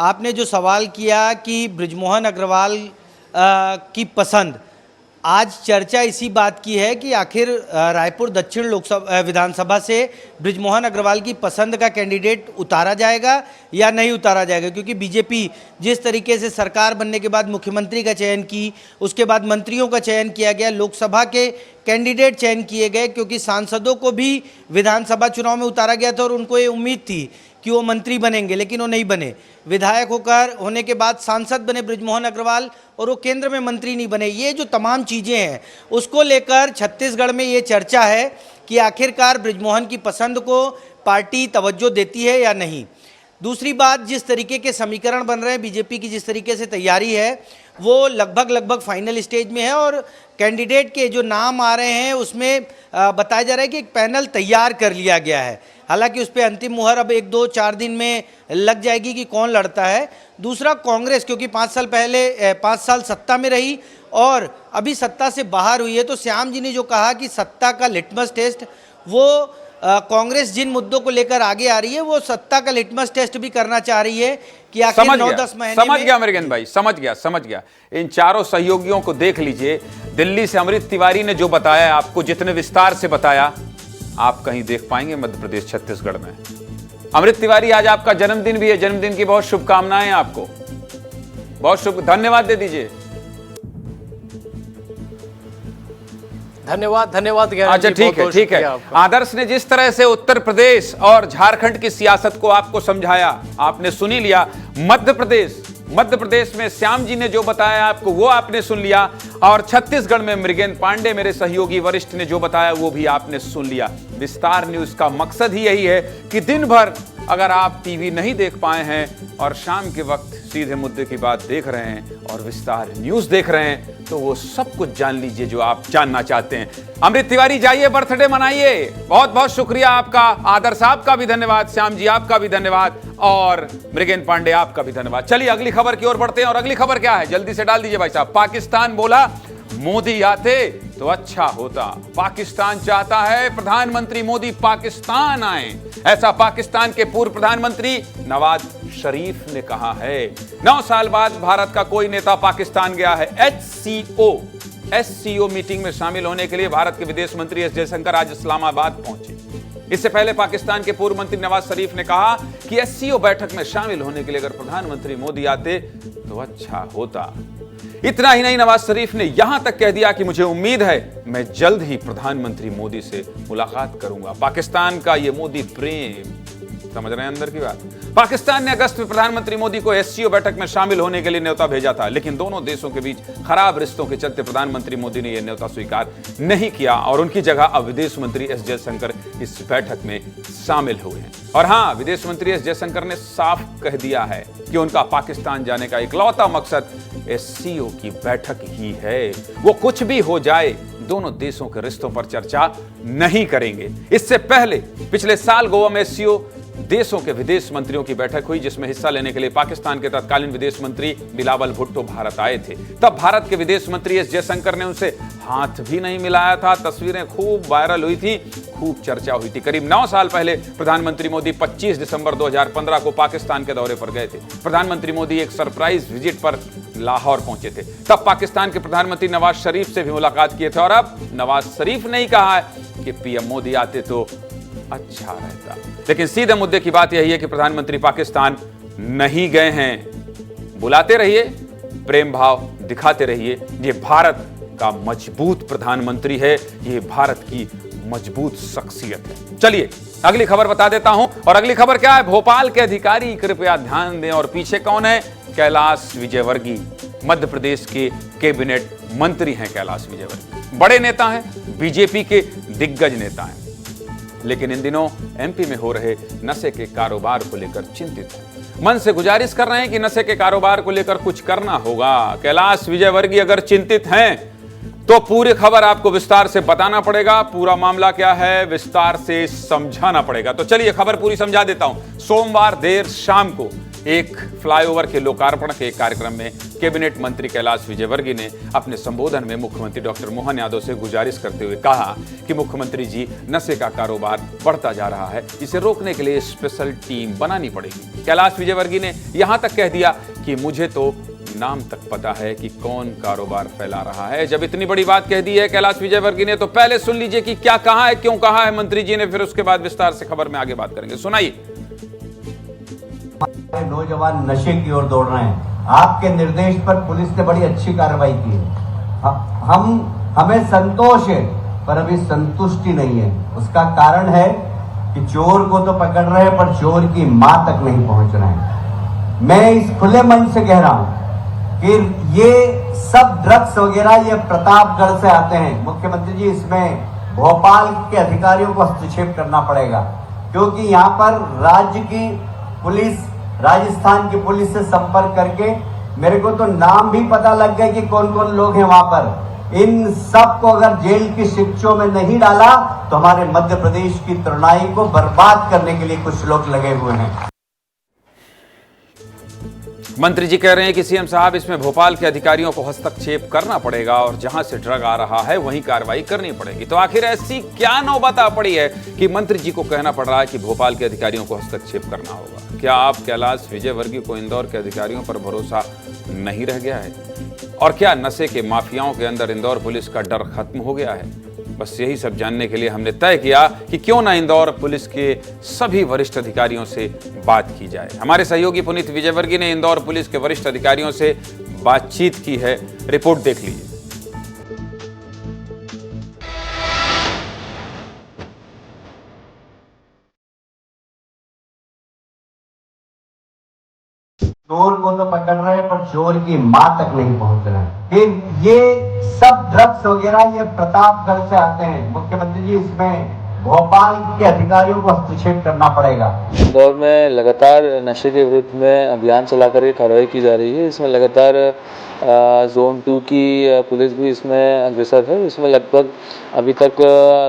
आपने जो सवाल किया कि बृजमोहन अग्रवाल की पसंद, आज चर्चा इसी बात की है कि आखिर रायपुर दक्षिण लोकसभा विधानसभा से बृजमोहन अग्रवाल की पसंद का कैंडिडेट उतारा जाएगा या नहीं उतारा जाएगा, क्योंकि बीजेपी जिस तरीके से सरकार बनने के बाद मुख्यमंत्री का चयन की, उसके बाद मंत्रियों का चयन किया गया, लोकसभा के कैंडिडेट चयन किए गए, क्योंकि सांसदों को भी विधानसभा चुनाव में उतारा गया था और उनको ये उम्मीद थी कि वो मंत्री बनेंगे, लेकिन वो नहीं बने। विधायक होने के बाद सांसद बने बृजमोहन अग्रवाल और वो केंद्र में मंत्री नहीं बने। ये जो तमाम चीज़ें हैं उसको लेकर छत्तीसगढ़ में ये चर्चा है कि आखिरकार बृजमोहन की पसंद को पार्टी तवज्जो देती है या नहीं। दूसरी बात, जिस तरीके के समीकरण बन रहे हैं, बीजेपी की जिस तरीके से तैयारी है वो लगभग फाइनल स्टेज में है और कैंडिडेट के जो नाम आ रहे हैं उसमें बताया जा रहा है कि एक पैनल तैयार कर लिया गया है। हालांकि उस पर अंतिम मुहर अब 1-2-4 दिन में लग जाएगी कि कौन लड़ता है। दूसरा, कांग्रेस क्योंकि 5 साल सत्ता में रही और अभी सत्ता से बाहर हुई है, तो श्याम जी ने जो कहा कि सत्ता का लिटमस टेस्ट, वो कांग्रेस जिन मुद्दों को लेकर आगे आ रही है वो सत्ता का लिटमस टेस्ट भी करना चाह रही है कि आखिर 9-10 महीने समझ गया मृगेंद्र भाई, समझ गया। इन चारों सहयोगियों को देख लीजिए। दिल्ली से अमृत तिवारी ने जो बताया आपको, जितने विस्तार से बताया, आप कहीं देख पाएंगे मध्य प्रदेश छत्तीसगढ़ में। अमृत तिवारी, आज आपका जन्मदिन भी है, जन्मदिन की बहुत शुभकामनाएं आपको, बहुत धन्यवाद दे दीजिए। धन्यवाद। अच्छा, ठीक है। आदर्श ने जिस तरह से उत्तर प्रदेश और झारखंड की सियासत को आपको समझाया, आपने सुन ही लिया। मध्य प्रदेश में श्याम जी ने जो बताया आपको वो आपने सुन लिया, और छत्तीसगढ़ में मृगेंद्र पांडे मेरे सहयोगी वरिष्ठ ने जो बताया वो भी आपने सुन लिया। विस्तार न्यूज का मकसद ही यही है कि दिन भर अगर आप टीवी नहीं देख पाए हैं और शाम के वक्त सीधे मुद्दे की बात देख रहे हैं और विस्तार न्यूज देख रहे हैं, तो वो सब कुछ जान लीजिए जो आप जानना चाहते हैं। अमृत तिवारी, जाइए बर्थडे मनाइए। बहुत बहुत शुक्रिया आपका। आदर्श आपका भी धन्यवाद, श्याम जी आपका भी धन्यवाद, और मृगेंद्र पांडे आपका भी धन्यवाद। चलिए अगली खबर की ओर बढ़ते हैं, और अगली खबर क्या है जल्दी से डाल दीजिए भाई साहब। पाकिस्तान बोला मोदी आते तो अच्छा होता। पाकिस्तान चाहता है प्रधानमंत्री मोदी पाकिस्तान आए, ऐसा पाकिस्तान के पूर्व प्रधानमंत्री नवाज शरीफ ने कहा है। 9 साल बाद भारत का कोई नेता पाकिस्तान गया है। एससीओ मीटिंग में शामिल होने के लिए भारत के विदेश मंत्री एस जयशंकर आज इस्लामाबाद पहुंचे। इससे पहले पाकिस्तान के पूर्व मंत्री नवाज शरीफ ने कहा कि एससीओ बैठक में शामिल होने के लिए अगर प्रधानमंत्री मोदी आते तो अच्छा होता। इतना ही नहीं, नवाज शरीफ ने यहां तक कह दिया कि मुझे उम्मीद है मैं जल्द ही प्रधानमंत्री मोदी से मुलाकात करूंगा। पाकिस्तान का ये मोदी प्रेम, समझ रहे हैं अंदर की बात। पाकिस्तान ने अगस्त में प्रधानमंत्री मोदी को एससीओ बैठक में शामिल होने के लिए न्योता भेजा था, लेकिन दोनों देशों के बीच खराब रिश्तों के चलते प्रधानमंत्री मोदी ने यह न्योता स्वीकार नहीं किया और उनकी जगह अब विदेश मंत्री एस जयशंकर इस बैठक में शामिल हुए हैं। और हां, विदेश मंत्री एस जयशंकर ने साफ कह दिया है कि उनका पाकिस्तान जाने का इकलौता मकसद एससीओ की बैठक ही है। वो कुछ भी हो जाए, दोनों देशों के रिश्तों पर चर्चा नहीं करेंगे। इससे पहले पिछले साल गोवा में एससीओ देशों के विदेश मंत्रियों की बैठक हुई, जिसमें हिस्सा लेने के लिए पाकिस्तान के तत्कालीन विदेश मंत्री बिलावल भुट्टो भारत आए थे। तब भारत के विदेश मंत्री एस जयशंकर ने उनसे हाथ भी नहीं मिलाया था। तस्वीरें खूब वायरल हुई थी, खूब चर्चा हुई थी। करीब 9 साल पहले प्रधानमंत्री मोदी 25 दिसंबर 2015 को पाकिस्तान के दौरे पर गए थे। प्रधानमंत्री मोदी एक सरप्राइज विजिट पर लाहौर पहुंचे थे। तब पाकिस्तान के प्रधानमंत्री नवाज शरीफ से भी मुलाकात किए थे, और अब नवाज शरीफ ने ही कहा है कि पीएम मोदी आते तो अच्छा रहता। लेकिन सीधे मुद्दे की बात यही है कि प्रधानमंत्री पाकिस्तान नहीं गए हैं। बुलाते रहिए, प्रेम भाव दिखाते रहिए। ये भारत का मजबूत प्रधानमंत्री है, ये भारत की मजबूत शख्सियत है। चलिए अगली खबर बता देता हूं, और अगली खबर क्या है? भोपाल के अधिकारी कृपया ध्यान दें। और पीछे कौन है? कैलाश विजयवर्गीय, मध्य प्रदेश के कैबिनेट मंत्री हैं कैलाश विजयवर्गीय। बड़े नेता हैं, बीजेपी के दिग्गज नेता हैं, लेकिन इन दिनों एमपी में हो रहे नशे के कारोबार को लेकर चिंतित हैं। मन से गुजारिश कर रहे हैं कि नशे के कारोबार को लेकर कुछ करना होगा। कैलाश विजयवर्गीय अगर चिंतित हैं तो पूरी खबर आपको विस्तार से बताना पड़ेगा, पूरा मामला क्या है विस्तार से समझाना पड़ेगा। तो चलिए खबर पूरी समझा देता हूं। सोमवार देर शाम को एक फ्लाईओवर के लोकार्पण के कार्यक्रम में कैबिनेट मंत्री कैलाश विजयवर्गीय ने अपने संबोधन में मुख्यमंत्री डॉक्टर मोहन यादव से गुजारिश करते हुए कहा कि मुख्यमंत्री जी, नशे का कारोबार बढ़ता जा रहा है, इसे रोकने के लिए स्पेशल टीम बनानी पड़ेगी। कैलाश विजयवर्गीय ने यहां तक कह दिया कि मुझे तो नाम तक पता है कि कौन कारोबार फैला रहा है। जब इतनी बड़ी बात कह दी है कैलाश विजयवर्गीय ने, तो पहले सुन लीजिए कि क्या कहा है, क्यों कहा है मंत्री जी ने, फिर उसके बाद विस्तार से खबर में आगे बात करेंगे। सुनाइए। नौजवान नशे की ओर दौड़ रहे हैं। आपके निर्देश पर पुलिस ने बड़ी अच्छी कार्रवाई की है। हमें संतोष है, पर अभी संतुष्टि नहीं है। उसका कारण है कि चोर को तो पकड़ रहे हैं, पर चोर की मां तक नहीं पहुंच रहे हैं। मैं इस खुले मन से कह रहा हूं कि ये सब ड्रग्स वगैरह ये प्रतापगढ़ से आते हैं। मुख्यमंत्री जी, इसमें भोपाल के अधिकारियों को हस्तक्षेप करना पड़ेगा, क्योंकि यहाँ पर राज्य की पुलिस, राजस्थान की पुलिस से संपर्क करके मेरे को तो नाम भी पता लग गए कि कौन कौन लोग हैं वहां पर। इन सब को अगर जेल की शिक्षों में नहीं डाला तो हमारे मध्य प्रदेश की तरुणाई को बर्बाद करने के लिए कुछ लोग लगे हुए हैं। मंत्री जी कह रहे हैं कि सीएम साहब, इसमें भोपाल के अधिकारियों को हस्तक्षेप करना पड़ेगा और जहां से ड्रग आ रहा है वहीं कार्रवाई करनी पड़ेगी। तो आखिर ऐसी क्या नौबत आ पड़ी है कि मंत्री जी को कहना पड़ रहा है कि भोपाल के अधिकारियों को हस्तक्षेप करना होगा? क्या आप कैलाश विजयवर्गीय को इंदौर के अधिकारियों पर भरोसा नहीं रह गया है? और क्या नशे के माफियाओं के अंदर इंदौर पुलिस का डर खत्म हो गया है? बस यही सब जानने के लिए हमने तय किया कि क्यों ना इंदौर पुलिस के सभी वरिष्ठ अधिकारियों से बात की जाए। हमारे सहयोगी पुनीत विजयवर्गीय ने इंदौर पुलिस के वरिष्ठ अधिकारियों से बातचीत की है, रिपोर्ट देख लीजिए। चोर को तो पकड़ रहे हैं, पर चोर की मां तक नहीं पहुंच रहे हैं। फिर ये सब ड्रग्स वगैरह ये प्रतापगढ़ से आते हैं। मुख्यमंत्री जी, इसमें भोपाल के अधिकारियों को हस्तक्षेप करना पड़ेगा। इंदौर में लगातार नशे के विरुद्ध में अभियान चलाकर कार्रवाई की जा रही है। इसमें लगातार जोन 2 की पुलिस भी इसमें अग्रसर है। इसमें लगभग अभी तक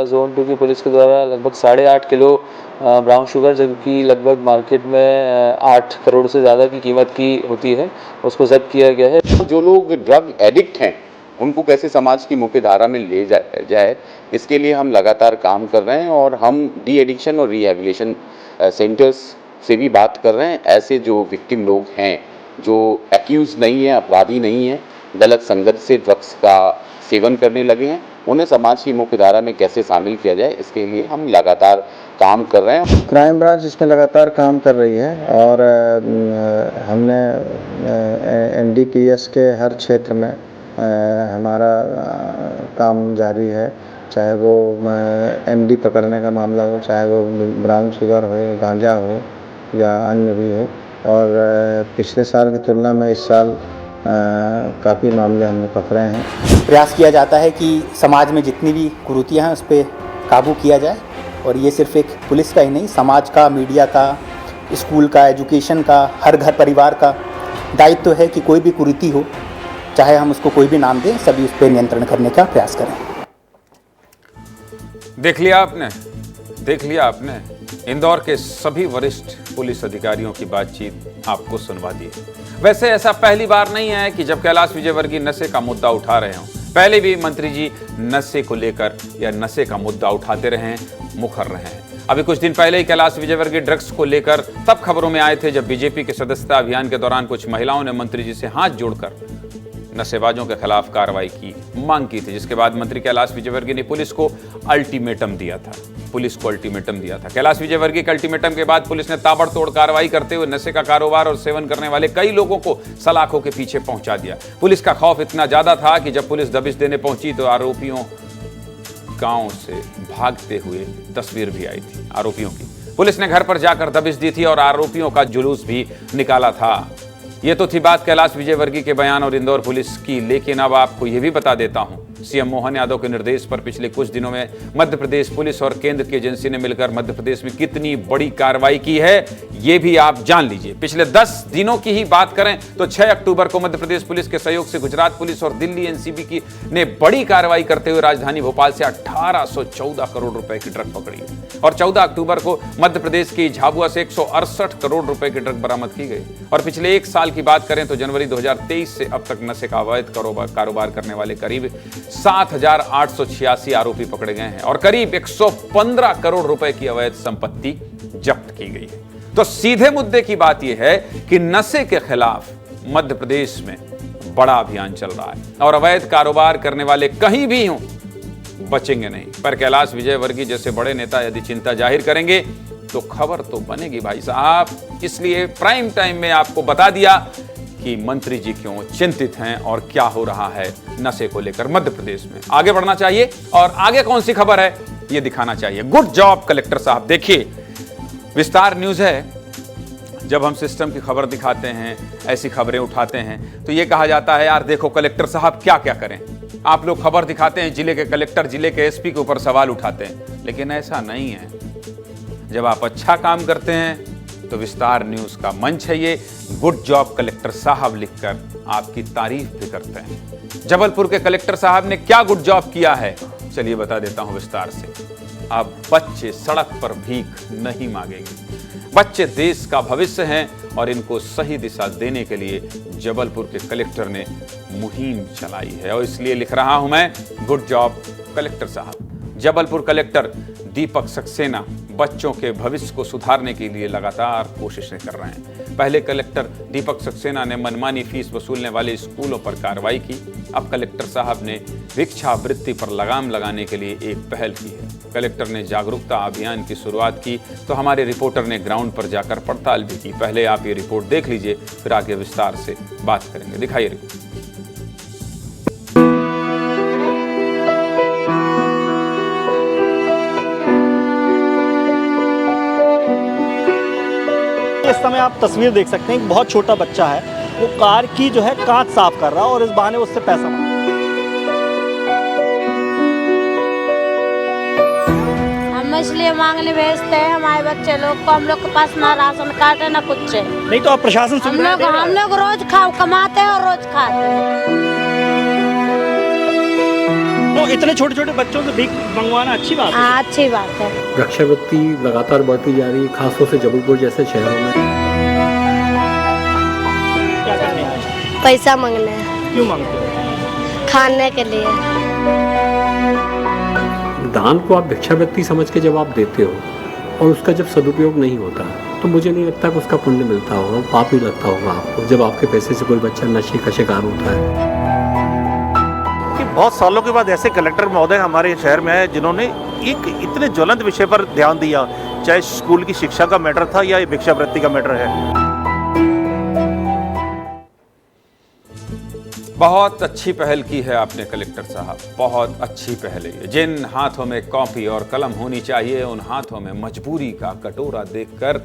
जोन 2 की पुलिस के द्वारा लगभग 8.5 किलो ब्राउन शुगर, जबकि लगभग मार्केट में 8 करोड़ से ज़्यादा की कीमत की होती है, उसको जब्त किया गया है। जो लोग ड्रग एडिक्ट हैं उनको कैसे समाज की मुख्य धारा में ले जाए, इसके लिए हम लगातार काम कर रहे हैं और हम डी एडिक्शन और रिहेबिलिटेशन सेंटर्स से भी बात कर रहे हैं। ऐसे जो विक्टिम लोग हैं, जो एक्यूज नहीं है, अपराधी नहीं है, गलत संगत से ड्रग्स का सेवन करने लगे हैं, उन्हें समाज की मुख्य धारा में कैसे शामिल किया जाए, इसके लिए हम लगातार काम कर रहे हैं। क्राइम ब्रांच इसमें लगातार काम कर रही है और हमने NDPS के हर क्षेत्र में हमारा काम जारी है, चाहे वो MD पकड़ने का मामला हो, चाहे वो ब्राउन शुगर हो, गांजा हो या अन्य भी हो। और पिछले साल की तुलना में इस साल काफ़ी मामले हमने पकड़े हैं। प्रयास किया जाता है कि समाज में जितनी भी कुरीतियाँ हैं उस पर काबू किया जाए, और ये सिर्फ एक पुलिस का ही नहीं, समाज का, मीडिया का, स्कूल का, एजुकेशन का, हर घर परिवार का दायित्व है कि कोई भी कुरीति हो, चाहे हम उसको कोई भी नाम दें, सभी उस पर नियंत्रण करने का प्रयास करें। देख लिया आपने इंदौर के सभी वरिष्ठ पुलिस अधिकारियों की बातचीत आपको सुनवा दी। वैसे ऐसा पहली बार नहीं है कि जब कैलाश विजयवर्गीय नशे का मुद्दा उठा रहे हों। पहले भी मंत्री जी नशे को लेकर या नशे का मुद्दा उठाते रहे हैं, मुखर रहे हैं। अभी कुछ दिन पहले ही कैलाश विजयवर्गीय ड्रग्स को लेकर तब खबरों में आए थे जब बीजेपी के सदस्यता अभियान के दौरान कुछ महिलाओं ने मंत्री जी से हाथ जोड़कर नशेबाजों के खिलाफ कार्रवाई की मांग की थी, जिसके बाद मंत्री कैलाश विजयवर्गीय ने पुलिस को अल्टीमेटम दिया था। कैलाश विजयवर्गीय के अल्टीमेटम के बाद पुलिस ने ताबड़तोड़ कार्रवाई करते हुए नशे का कारोबार और सेवन करने वाले कई लोगों को सलाखों के पीछे पहुंचा दिया। पुलिस का खौफ इतना ज्यादा था कि जब पुलिस दबिश देने पहुंची तो आरोपियों गांव से भागते हुए तस्वीर भी आई थी आरोपियों की। पुलिस ने घर पर जाकर दबिश दी थी और आरोपियों का जुलूस भी निकाला था। ये तो थी बात कैलाश विजयवर्गीय के बयान और इंदौर पुलिस की, लेकिन अब आपको यह भी बता देता हूं सीएम मोहन यादव के निर्देश पर पिछले कुछ दिनों में मध्य प्रदेश पुलिस और केंद्र की एजेंसी ने मिलकर मध्य प्रदेश में कितनी बड़ी कार्रवाई की है ये भी आप जान लीजिए। पिछले 10 दिनों की ही बात करें तो 6 अक्टूबर को मध्य प्रदेश पुलिस के सहयोग से गुजरात पुलिस और दिल्ली एनसीबी ने बड़ी कार्रवाई करते हुए राजधानी भोपाल से 1814 करोड़ रुपए की ड्रग पकड़ी और 14 अक्टूबर को मध्य प्रदेश की झाबुआ से 168 करोड़ रुपए की ड्रग बरामद की गई। और पिछले एक साल की बात करें तो जनवरी 2023 से अब तक नशे का अवैध कारोबार करने वाले करीब 7,886 आरोपी पकड़े गए हैं और करीब 115 करोड़ रुपए की अवैध संपत्ति जब्त की गई है। तो सीधे मुद्दे की बात यह है कि नशे के खिलाफ मध्य प्रदेश में बड़ा अभियान चल रहा है और अवैध कारोबार करने वाले कहीं भी हों बचेंगे नहीं। पर कैलाश विजयवर्गीय जैसे बड़े नेता यदि चिंता जाहिर करेंगे तो खबर तो बनेगी भाई साहब। इसलिए प्राइम टाइम में आपको बता दिया कि मंत्री जी क्यों चिंतित हैं और क्या हो रहा है नशे को लेकर मध्य प्रदेश में। आगे बढ़ना चाहिए और आगे कौन सी खबर है ये दिखाना चाहिए। गुड जॉब कलेक्टर साहब। देखिए विस्तार न्यूज है, जब हम सिस्टम की खबर दिखाते हैं, ऐसी खबरें उठाते हैं तो ये कहा जाता है यार देखो कलेक्टर साहब क्या क्या करें। आप लोग खबर दिखाते हैं जिले के कलेक्टर, जिले के एसपी के ऊपर सवाल उठाते हैं, लेकिन ऐसा नहीं है। जब आप अच्छा काम करते हैं तो विस्तार न्यूज का मंच है ये। गुड जॉब कलेक्टर साहब लिखकर आपकी तारीफ भी करते हैं। जबलपुर के कलेक्टर साहब ने क्या गुड जॉब किया है चलिए बता देता हूं विस्तार से। अब बच्चे सड़क पर भीख नहीं मांगेंगे। बच्चे देश का भविष्य हैं और इनको सही दिशा देने के लिए जबलपुर के कलेक्टर ने मुहिम चलाई है और इसलिए लिख रहा हूं मैं गुड जॉब कलेक्टर साहब। जबलपुर कलेक्टर दीपक सक्सेना बच्चों के भविष्य को सुधारने के लिए लगातार कोशिशें कर रहे हैं। पहले कलेक्टर दीपक सक्सेना ने मनमानी फीस वसूलने वाले स्कूलों पर कार्रवाई की। अब कलेक्टर साहब ने भिक्षावृत्ति पर लगाम लगाने के लिए एक पहल की है। कलेक्टर ने जागरूकता अभियान की शुरुआत की तो हमारे रिपोर्टर ने ग्राउंड पर जाकर पड़ताल भी की। पहले आप ये रिपोर्ट देख लीजिए, फिर आगे विस्तार से बात करेंगे। दिखाइए रिपोर्ट। इस समय आप तस्वीर देख सकते हैं, एक बहुत छोटा बच्चा है, वो कार की जो है कांच साफ कर रहा है और इस बहाने उससे पैसा मांग। हम इसलिए मांगने भेजते हैं हमारे बच्चे लोग को, हम लोग के पास ना राशन कार्ड है ना कुछ है। नहीं तो आप प्रशासन हम लोग रोज कमाते हैं और रोज खाते हैं। तो इतने छोटे छोटे बच्चों से भीख मंगवाना अच्छी बात है? हाँ अच्छी बात है। भिक्षावृत्ति लगातार बढ़ती जा रही है, खासतौर से जबलपुर जैसे शहरों में। क्या करने आए? पैसा मांगने। क्यों मांगते हो? खाने के लिए। दान को आप भिक्षावृत्ति समझ के जब आप देते हो और उसका जब सदुपयोग नहीं होता तो मुझे नहीं लगता कि उसका पुण्य मिलता होगा, पाप ही लगता होगा आपको जब आपके पैसे से कोई बच्चा नशे का शिकार होता है। बहुत सालों के बाद ऐसे कलेक्टर महोदय हमारे शहर में है जिन्होंने एक इतने ज्वलंत विषय पर ध्यान दिया, चाहे स्कूल की शिक्षा का मैटर था या भिक्षावृत्ति का मैटर है। बहुत अच्छी पहल की है आपने कलेक्टर साहब, बहुत अच्छी पहल है। जिन हाथों में कॉपी और कलम होनी चाहिए उन हाथों में मजबूरी का कटोरा देखकर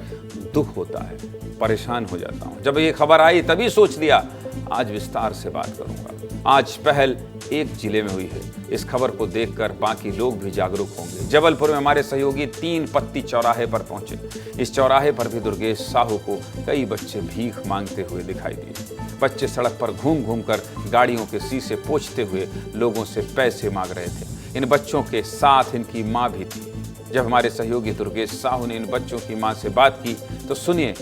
दुख होता है, परेशान हो जाता हूं। जब ये खबर आई तभी सोच लिया आज विस्तार से बात करूंगा। आज पहल एक जिले में हुई है, इस खबर को देखकर बाकी लोग भी जागरूक होंगे। जबलपुर में हमारे सहयोगी 3 पत्ती चौराहे पर पहुंचे। इस चौराहे पर भी दुर्गेश साहू को कई बच्चे भीख मांगते हुए दिखाई दिए। बच्चे सड़क पर घूम घूम कर गाड़ियों के शीशे पोंछते हुए लोगों से पैसे मांग रहे थे। इन बच्चों के साथ इनकी माँ भी थी। जब हमारे सहयोगी दुर्गेश साहू ने इन बच्चों की माँ से बात की तो सुनिए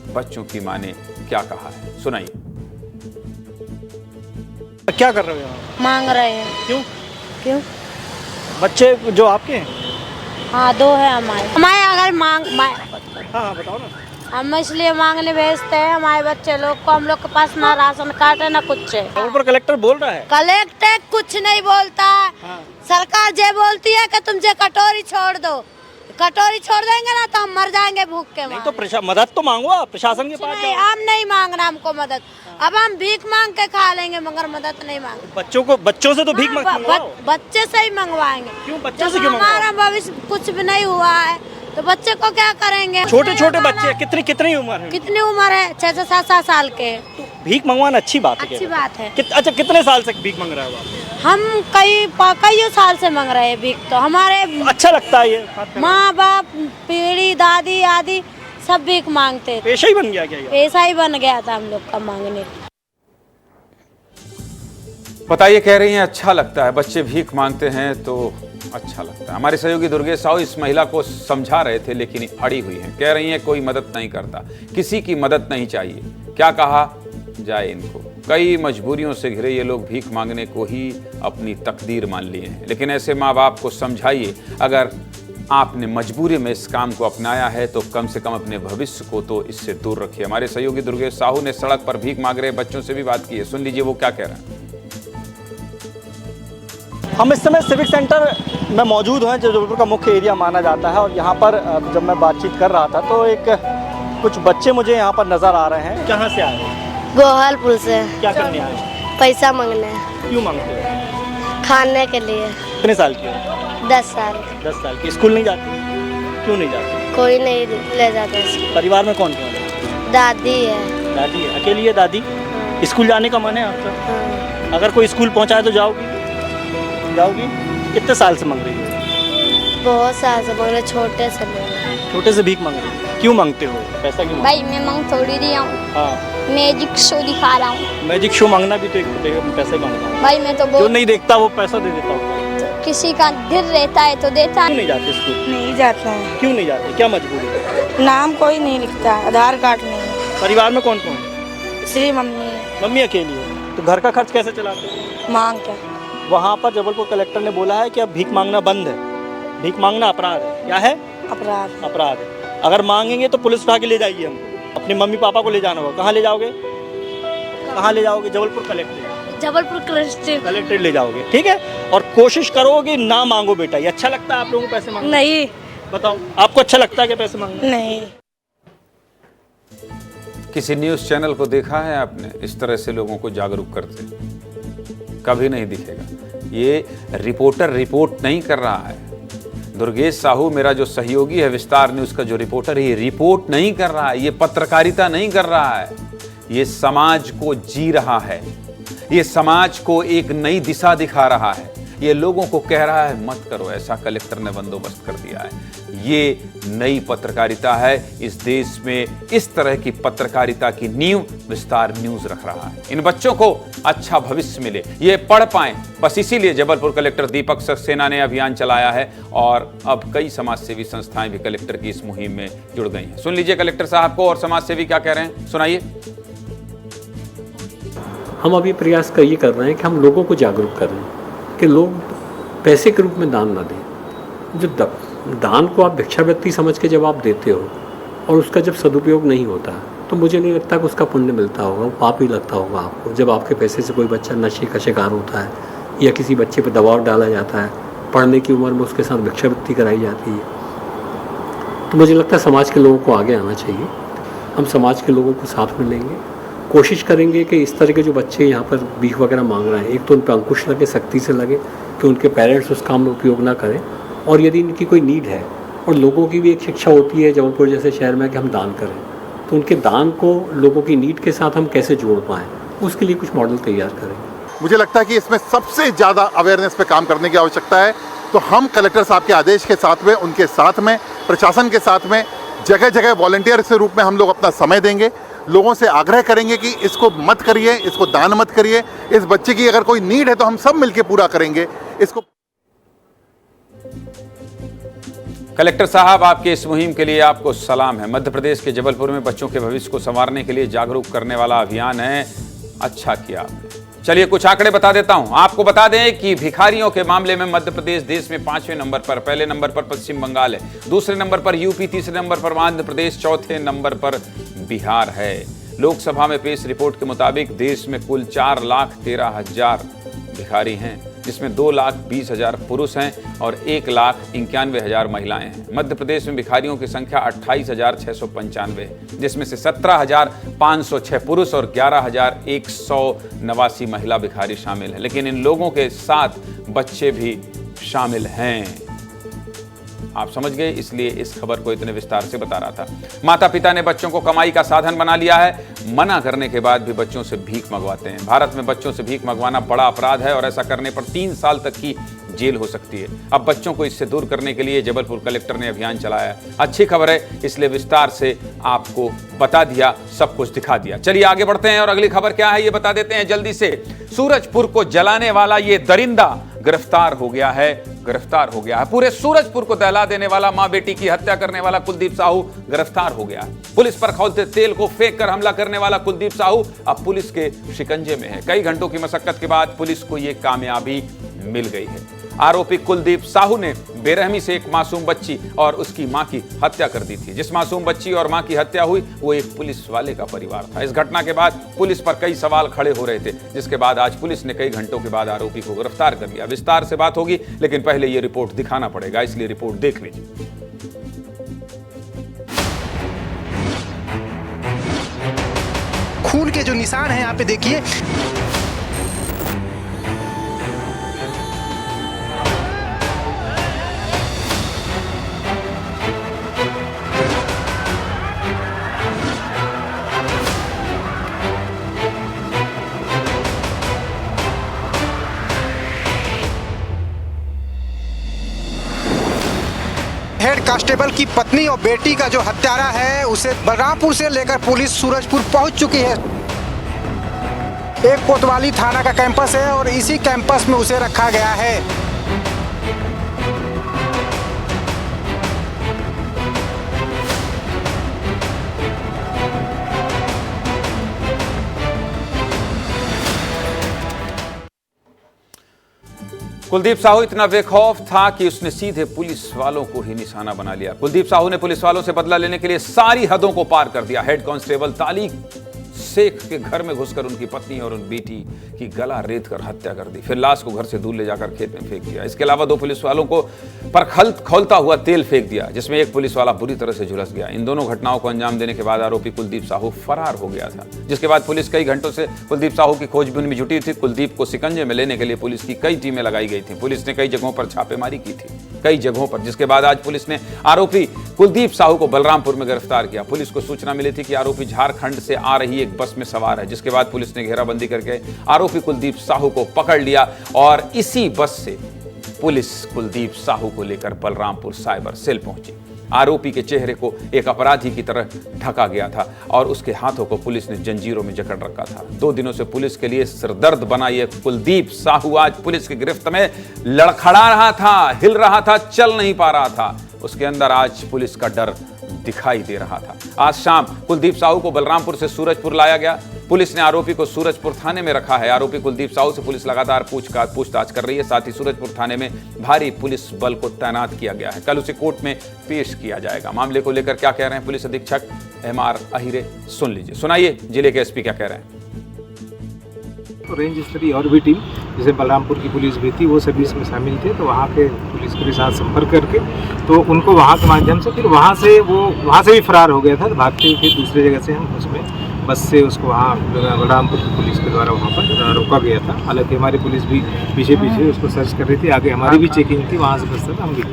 बच्चों की माँ ने क्या कहा है, सुनाइए। क्या कर रहे हो? मांग रहे हैं। क्यों? बच्चे जो आपके हैं? हाँ 2 है हमारे अगर हाँ बताओ ना। हम इसलिए मांगने भेजते हैं हमारे बच्चे लोग को, हम लोग के पास ना राशन कार्ड है ना कुछ है। ऊपर कलेक्टर बोल रहा है? कलेक्टर कुछ नहीं बोलता। हाँ। सरकार जे बोलती है कि तुम जे कटोरी छोड़ दो, कटोरी छोड़ देंगे ना तो हम मर जाएंगे भूख के। नहीं तो मदद तो मांगो आप प्रशासन के पास। हम नहीं मांगना हमको मदद, अब हम भीख मांग के खा लेंगे मगर मदद नहीं मांग। बच्चों से तो भीख मंगवाओ। बच्चे से ही मंगवाएंगे। क्यों बच्चों से क्यों? हमारा भविष्य कुछ भी नहीं हुआ है तो बच्चे को क्या करेंगे? छोटे छोटे बच्चे कितनी उम्र है? कितनी उम्र है? 6 से 7 साल के। तो भीख मंगवाना अच्छी बात है? अच्छी बात है। अच्छा, कितने साल से भीख मंग रहे हो आप? हम कई साल से मांग रहे हैं भीख। तो हमारे अच्छा लगता है ये? माँ बाप, पीढ़ी, दादी आदि सब भीख मांगते थे। पेशा ही बन गया क्या ये? पेशा ही बन गया था हम लोग का मांगने। बताइए, कह रही हैं अच्छा लगता है, बच्चे भीख मांगते हैं तो अच्छा लगता है। हमारे सहयोगी दुर्गेश साहू इस महिला को समझा रहे थे, लेकिन अड़ी हुई हैं। कह रही हैं कोई मदद नहीं करता, किसी की मदद नहीं चाहिए। क्या कहा जाए इनको? कई मजबूरियों से घिरे ये लोग भीख मांगने को ही अपनी तकदीर मान लिए हैं। लेकिन ऐसे माँ बाप को समझाइए, अगर आपने मजबूरी में इस काम को अपनाया है तो कम से कम अपने भविष्य को तो इससे दूर रखिए। हमारे सहयोगी दुर्गेश साहू ने सड़क पर भीख मांग रहे बच्चों से भी बात की है, सुन लीजिए वो क्या कह रहे हैं। हम इस समय सिविक सेंटर में मौजूद हैं, जो जबलपुर का मुख्य एरिया माना जाता है। और यहाँ पर जब मैं बातचीत कर रहा था तो कुछ बच्चे मुझे यहाँ पर नज़र आ रहे हैं। कहाँ से आए हैं? गोहलपुर से। क्या करने आए हैं? पैसा मांगने। क्यों मांगते हो? खाने के लिए। कितने साल की हो? 10 साल। 10 साल की। स्कूल नहीं जाती? क्यों नहीं जाती? कोई नहीं ले जाता स्कूल। परिवार में कौन कौन है? दादी है। दादी है? अकेली है दादी? स्कूल जाने का मन है आपका? अगर कोई स्कूल पहुँचाए तो जाओगी? कितने साल से मांग रही हो? बहुत साल से मांग रहे, छोटे से मांग रहे। छोटे से भीख मांग रही हो? क्यों मांगते हो? पैसा क्यों? भाई मैं मांग थोड़ी रही हूँ। हाँ, मैजिक शो दिखा रहा हूँ। मैजिक शो मांगना भी तो एक पैसे का होता है। भाई मैं तो जो नहीं देखता वो पैसा दे देता हूँ। तो किसी का दिल रहता है तो देता है। क्यों नहीं जाते स्कूल? नहीं जाता है। क्यों नहीं जाते? क्या मजबूरी है? नाम कोई नहीं लिखता, आधार कार्ड नहीं। परिवार में कौन कौन है? सिर्फ मम्मी है। मम्मी अकेली है? तो घर का खर्च कैसे चलाते हो? मांग के। वहाँ पर जबलपुर कलेक्टर ने बोला है कि अब भीख मांगना बंद है, भीख मांगना अपराध है। क्या है? अपराध है। अगर मांगेंगे तो पुलिस उठा के ले जाएगी हमको। अपने मम्मी पापा को ले जाना होगा। कहाँ ले जाओगे? जबलपुर कलेक्ट्रेट ले जाओगे, ठीक है? और कोशिश करोगे ना मांगो बेटा। ये अच्छा लगता है आप लोगों को पैसे मांगना? नहीं। बताओ, आपको अच्छा लगता है क्या पैसे मांगना? नहीं। किसी न्यूज़ चैनल को देखा है आपने इस तरह से लोगों को जागरूक करते? कभी नहीं दिखेगा। ये रिपोर्टर रिपोर्ट नहीं कर रहा है। दुर्गेश साहू मेरा जो सहयोगी है विस्तार न्यूज़ का जो रिपोर्टर है, ये रिपोर्ट नहीं कर रहा है, ये पत्रकारिता नहीं कर रहा है, ये समाज को जी रहा है, ये समाज को एक नई दिशा दिखा रहा है, ये लोगों को कह रहा है मत करो ऐसा, कलेक्टर ने बंदोबस्त कर दिया है। ये नई पत्रकारिता है। इस देश में इस तरह की पत्रकारिता की नींव विस्तार न्यूज़ रख रहा है। इन बच्चों को अच्छा भविष्य मिले, ये पढ़ पाएं, बस इसीलिए जबलपुर कलेक्टर दीपक सक्सेना ने अभियान चलाया है और अब कई समाजसेवी संस्थाएं भी कलेक्टर की इस मुहिम में जुड़ गई हैं। सुन लीजिए कलेक्टर साहब को और समाजसेवी क्या कह रहे हैं, सुनाइए। हम अभी प्रयास ये कर रहे हैं कि हम लोगों को जागरूक करें कि लोग पैसे के रूप में दान ना दें। जो दान को आप भिक्षावृत्ति समझ के जब आप देते हो और उसका जब सदुपयोग नहीं होता तो मुझे नहीं लगता कि उसका पुण्य मिलता होगा, पाप ही लगता होगा आपको। जब आपके पैसे से कोई बच्चा नशे का शिकार होता है या किसी बच्चे पर दबाव डाला जाता है, पढ़ने की उम्र में उसके साथ भिक्षावृत्ति कराई जाती है, तो मुझे लगता है समाज के लोगों को आगे आना चाहिए। हम समाज के लोगों को साथ में लेंगे, कोशिश करेंगे कि इस तरह के जो बच्चे यहाँ पर भीख वगैरह मांग रहे हैं, एक तो उन पर अंकुश लगे, सख्ती से लगे कि उनके पेरेंट्स उस काम में उपयोग ना करें, और यदि इनकी कोई नीड है, और लोगों की भी एक शिक्षा होती है जबलपुर जैसे शहर में कि हम दान करें, तो उनके दान को लोगों की नीड के साथ हम कैसे जोड़ पाएँ, उसके लिए कुछ मॉडल तैयार करें। मुझे लगता है कि इसमें सबसे ज़्यादा अवेयरनेस पे काम करने की आवश्यकता है। तो हम कलेक्टर साहब के आदेश के साथ में, उनके साथ में, प्रशासन के साथ में जगह जगह वॉलंटियर के रूप में हम लोग अपना समय देंगे, लोगों से आग्रह करेंगे कि इसको मत करिए, इसको दान मत करिए, इस बच्चे की अगर कोई नीड है तो हम सब मिलकर पूरा करेंगे इसको। कलेक्टर साहब, आपके इस मुहिम के लिए आपको सलाम है। मध्य प्रदेश के जबलपुर में बच्चों के भविष्य को संवारने के लिए जागरूक करने वाला अभियान है, अच्छा किया आपने। चलिए कुछ आंकड़े बता देता हूं। आपको बता दें कि भिखारियों के मामले में मध्य प्रदेश देश में 5वें नंबर पर, पहले नंबर पर पश्चिम बंगाल है, दूसरे नंबर पर यूपी, तीसरे नंबर पर आंध्र प्रदेश, चौथे नंबर पर बिहार है। लोकसभा में पेश रिपोर्ट के मुताबिक देश में कुल 4,13,000 भिखारी हैं, जिसमें 2,20,000 पुरुष हैं और 1,91,000 महिलाएं हैं। मध्य प्रदेश में भिखारियों की संख्या 28,695 है, जिसमें से 17,506 पुरुष और 11,189 महिला भिखारी शामिल हैं। लेकिन इन लोगों के साथ बच्चे भी शामिल हैं। आप समझ गए, इसलिए इस खबर को इतने विस्तार से बता रहा था। माता पिता ने बच्चों को कमाई का साधन बना लिया है, मना करने के बाद भी बच्चों से भीख मंगवाते हैं। भारत में बच्चों से भीख मंगवाना बड़ा अपराध है और ऐसा करने पर 3 साल तक की जेल हो सकती है। अब बच्चों को इससे दूर करने के लिए जबलपुर कलेक्टर ने अभियान चलाया है। अच्छी खबर है, इसलिए विस्तार से आपको बता दिया, सब कुछ दिखा दिया। चलिए आगे बढ़ते हैं और अगली खबर क्या है ये बता देते हैं जल्दी से। सूरजपुर को जलाने वाला ये दरिंदा गिरफ्तार हो गया है। पूरे सूरजपुर को दहला देने वाला, मां बेटी की हत्या करने वाला कुलदीप साहू गिरफ्तार हो गया है। पुलिस पर खौलते तेल को फेंक कर हमला करने वाला कुलदीप साहू अब पुलिस के शिकंजे में है। कई घंटों की मशक्कत के बाद पुलिस को यह कामयाबी मिल गई है। आरोपी कुलदीप साहू ने बेरहमी से एक मासूम बच्ची और उसकी मां की हत्या कर दी थी। जिस मासूम बच्ची और मां की हत्या हुई वो एक पुलिस वाले का परिवार था। इस घटना के बाद पुलिस पर कई सवाल खड़े हो रहे थे, जिसके बाद आज पुलिस ने कई घंटों के बाद आरोपी को गिरफ्तार कर लिया। विस्तार से बात होगी, लेकिन पहले ये रिपोर्ट दिखाना पड़ेगा, इसलिए रिपोर्ट देख लीजिए। खून के जो निशान हैं यहाँ पे देखिए। हेड कांस्टेबल की पत्नी और बेटी का जो हत्यारा है उसे बलरामपुर से लेकर पुलिस सूरजपुर पहुंच चुकी है। एक कोतवाली थाना का कैंपस है और इसी कैंपस में उसे रखा गया है। कुलदीप साहू इतना बेखौफ था कि उसने सीधे पुलिस वालों को ही निशाना बना लिया। कुलदीप साहू ने पुलिस वालों से बदला लेने के लिए सारी हदों को पार कर दिया। हेड कांस्टेबल तालिक शेख के घर में घुसकर उनकी पत्नी और उन बेटी की गला रेत कर हत्या कर दी, फिर लाश को घर से दूर ले जाकर खेत में फेंक दिया। इसके अलावा 2 पुलिस वालों को पर खौलता हुआ तेल फेंक दिया, जिसमें एक पुलिस वाला बुरी तरह से झुलस गया। इन दोनों घटनाओं को अंजाम देने के बाद आरोपी कुलदीप साहू फरार हो गया था, जिसके बाद पुलिस कई घंटों से कुलदीप साहू की खोजबीन में जुटी थी। कुलदीप को शिकंजे में लेने के लिए पुलिस की कई टीमें लगाई गई थी। पुलिस ने कई जगहों पर छापेमारी की थी, कई जगहों पर, जिसके बाद आज पुलिस ने आरोपी कुलदीप साहू को बलरामपुर में गिरफ्तार किया। पुलिस को सूचना मिली थी कि आरोपी झारखंड से आ रही एक बस में सवार है, जिसके बाद पुलिस ने घेराबंदी करके आरोपी कुलदीप साहू को पकड़ लिया और इसी बस से पुलिस कुलदीप साहू को लेकर बलरामपुर साइबर सेल पहुंची। आरोपी के चेहरे को एक अपराधी की तरह ढका गया था और उसके हाथों को पुलिस ने जंजीरों में जकड़ रखा था। 2 दिनों से पुलिस के लिए सिरदर्द बना यह कुलदीप साहू आज पुलिस की गिरफ्त में लड़खड़ा रहा था, हिल रहा था, चल नहीं पा रहा था। उसके अंदर आज पुलिस का डर दिखाई दे रहा था। आज शाम कुलदीप साहू को बलरामपुर से सूरजपुर लाया गया। पुलिस ने आरोपी को सूरजपुर थाने में रखा है। आरोपी कुलदीप साहू से पुलिस लगातार पूछताछ कर रही है। साथ ही सूरजपुर थाने में भारी पुलिस बल को तैनात किया गया है। कल उसे कोर्ट में पेश किया जाएगा। मामले को लेकर क्या कह रहे हैं पुलिस अधीक्षक MR अहिरे, सुन लीजिए। सुनाइए जिले के SP क्या कह रहे हैं। रेंज स्तरीय और भी टीम, जैसे बलरामपुर की पुलिस भी थी, वो सभी इसमें शामिल थे। तो वहाँ के पुलिस के साथ संपर्क करके तो उनको वहाँ के माध्यम से फिर वहाँ से भी फरार हो गया था। तो भागते हुए फिर दूसरी जगह से हम उसमें बस से उसको वहाँ बलरामपुर की पुलिस के द्वारा वहाँ पर रोका गया था। हालांकि हमारी पुलिस भी पीछे उसको सर्च कर रही थी, आगे हमारी भी चेकिंग थी, वहाँ से बस तक हम भी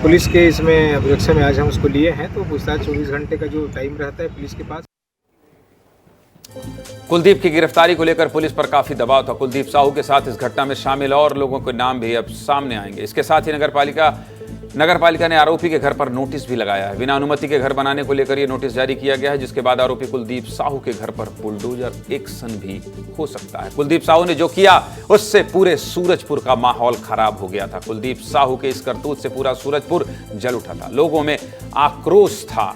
पुलिस के इसमें अभिरक्षा में आज हम उसको लिए हैं। तो पूछताछ 24 घंटे का जो टाइम रहता है पुलिस के पास। कुलदीप की गिरफ्तारी को लेकर पुलिस पर काफी दबाव था। कुलदीप साहू के साथ इस घटना में शामिल और लोगों के नाम भी अब सामने आएंगे। इसके साथ ही नगरपालिका ने आरोपी के घर पर नोटिस भी लगाया है। बिना अनुमति के घर बनाने को लेकर यह नोटिस जारी किया गया है, जिसके बाद आरोपी कुलदीप साहू के घर पर बुलडोजर एक्शन भी हो सकता है। कुलदीप साहू ने जो किया उससे पूरे सूरजपुर का माहौल खराब हो गया था। कुलदीप साहू के इस करतूत से पूरा सूरजपुर जल उठा था। लोगों में आक्रोश था।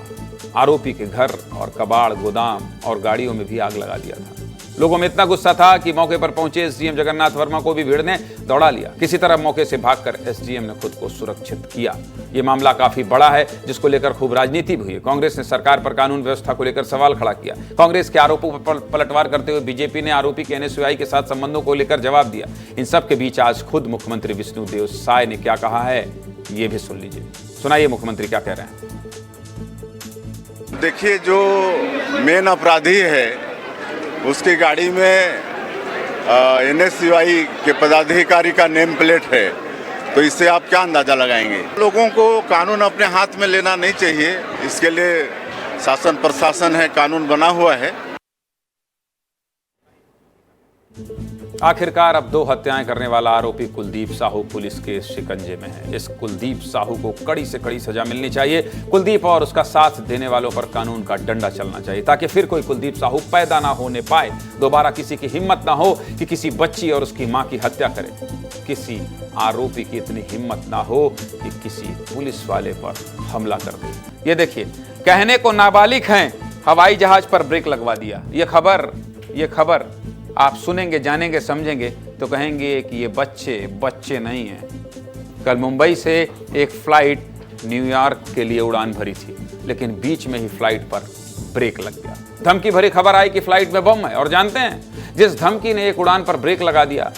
आरोपी के घर और कबाड़, गोदाम और गाड़ियों में भी आग लगा दिया था। लोगों में इतना गुस्सा था कि मौके पर पहुंचे SDM जगन्नाथ वर्मा को भी भीड़ ने दौड़ा लिया। किसी तरह मौके से भागकर SDM ने खुद को सुरक्षित किया। यह मामला काफी बड़ा है, जिसको लेकर खूब राजनीति भी हुई। कांग्रेस ने सरकार पर कानून व्यवस्था को लेकर सवाल खड़ा किया। कांग्रेस के आरोपों पर पलटवार करते हुए बीजेपी ने आरोपी के NSUI के साथ संबंधों को लेकर जवाब दिया। इन सब के बीच आज खुद मुख्यमंत्री विष्णुदेव साय ने क्या कहा है, ये भी सुन लीजिए। सुनाइए मुख्यमंत्री क्या कह रहे हैं। देखिए, जो मेन अपराधी है उसकी गाड़ी में NSUI के पदाधिकारी का नेम प्लेट है तो इससे आप क्या अंदाजा लगाएंगे? लोगों को कानून अपने हाथ में लेना नहीं चाहिए, इसके लिए शासन प्रशासन है, कानून बना हुआ है। आखिरकार अब 2 हत्याएं करने वाला आरोपी कुलदीप साहू पुलिस के शिकंजे में है। इस कुलदीप साहू को कड़ी से कड़ी सजा मिलनी चाहिए। कुलदीप और उसका साथ देने वालों पर कानून का डंडा चलना चाहिए, ताकि फिर कोई कुलदीप साहू पैदा ना होने पाए। दोबारा किसी की हिम्मत ना हो कि किसी बच्ची और उसकी मां की हत्या करे। किसी आरोपी की इतनी हिम्मत ना हो कि किसी पुलिस वाले पर हमला कर दे। ये देखिए, कहने को नाबालिग हैं, हवाई जहाज पर ब्रेक लगवा दिया। ये खबर आप सुनेंगे, जानेंगे, समझेंगे तो कहेंगे कि ये बच्चे नहीं हैं। कल मुंबई से एक फ्लाइट न्यूयॉर्क के लिए उड़ान भरी थी, लेकिन बीच में ही फ्लाइट पर ब्रेक लग गया। धमकी भरी खबर आई कि फ्लाइट में बम है, और जानते हैं जिस धमकी ने एक उड़ान पर ब्रेक लगा दिया,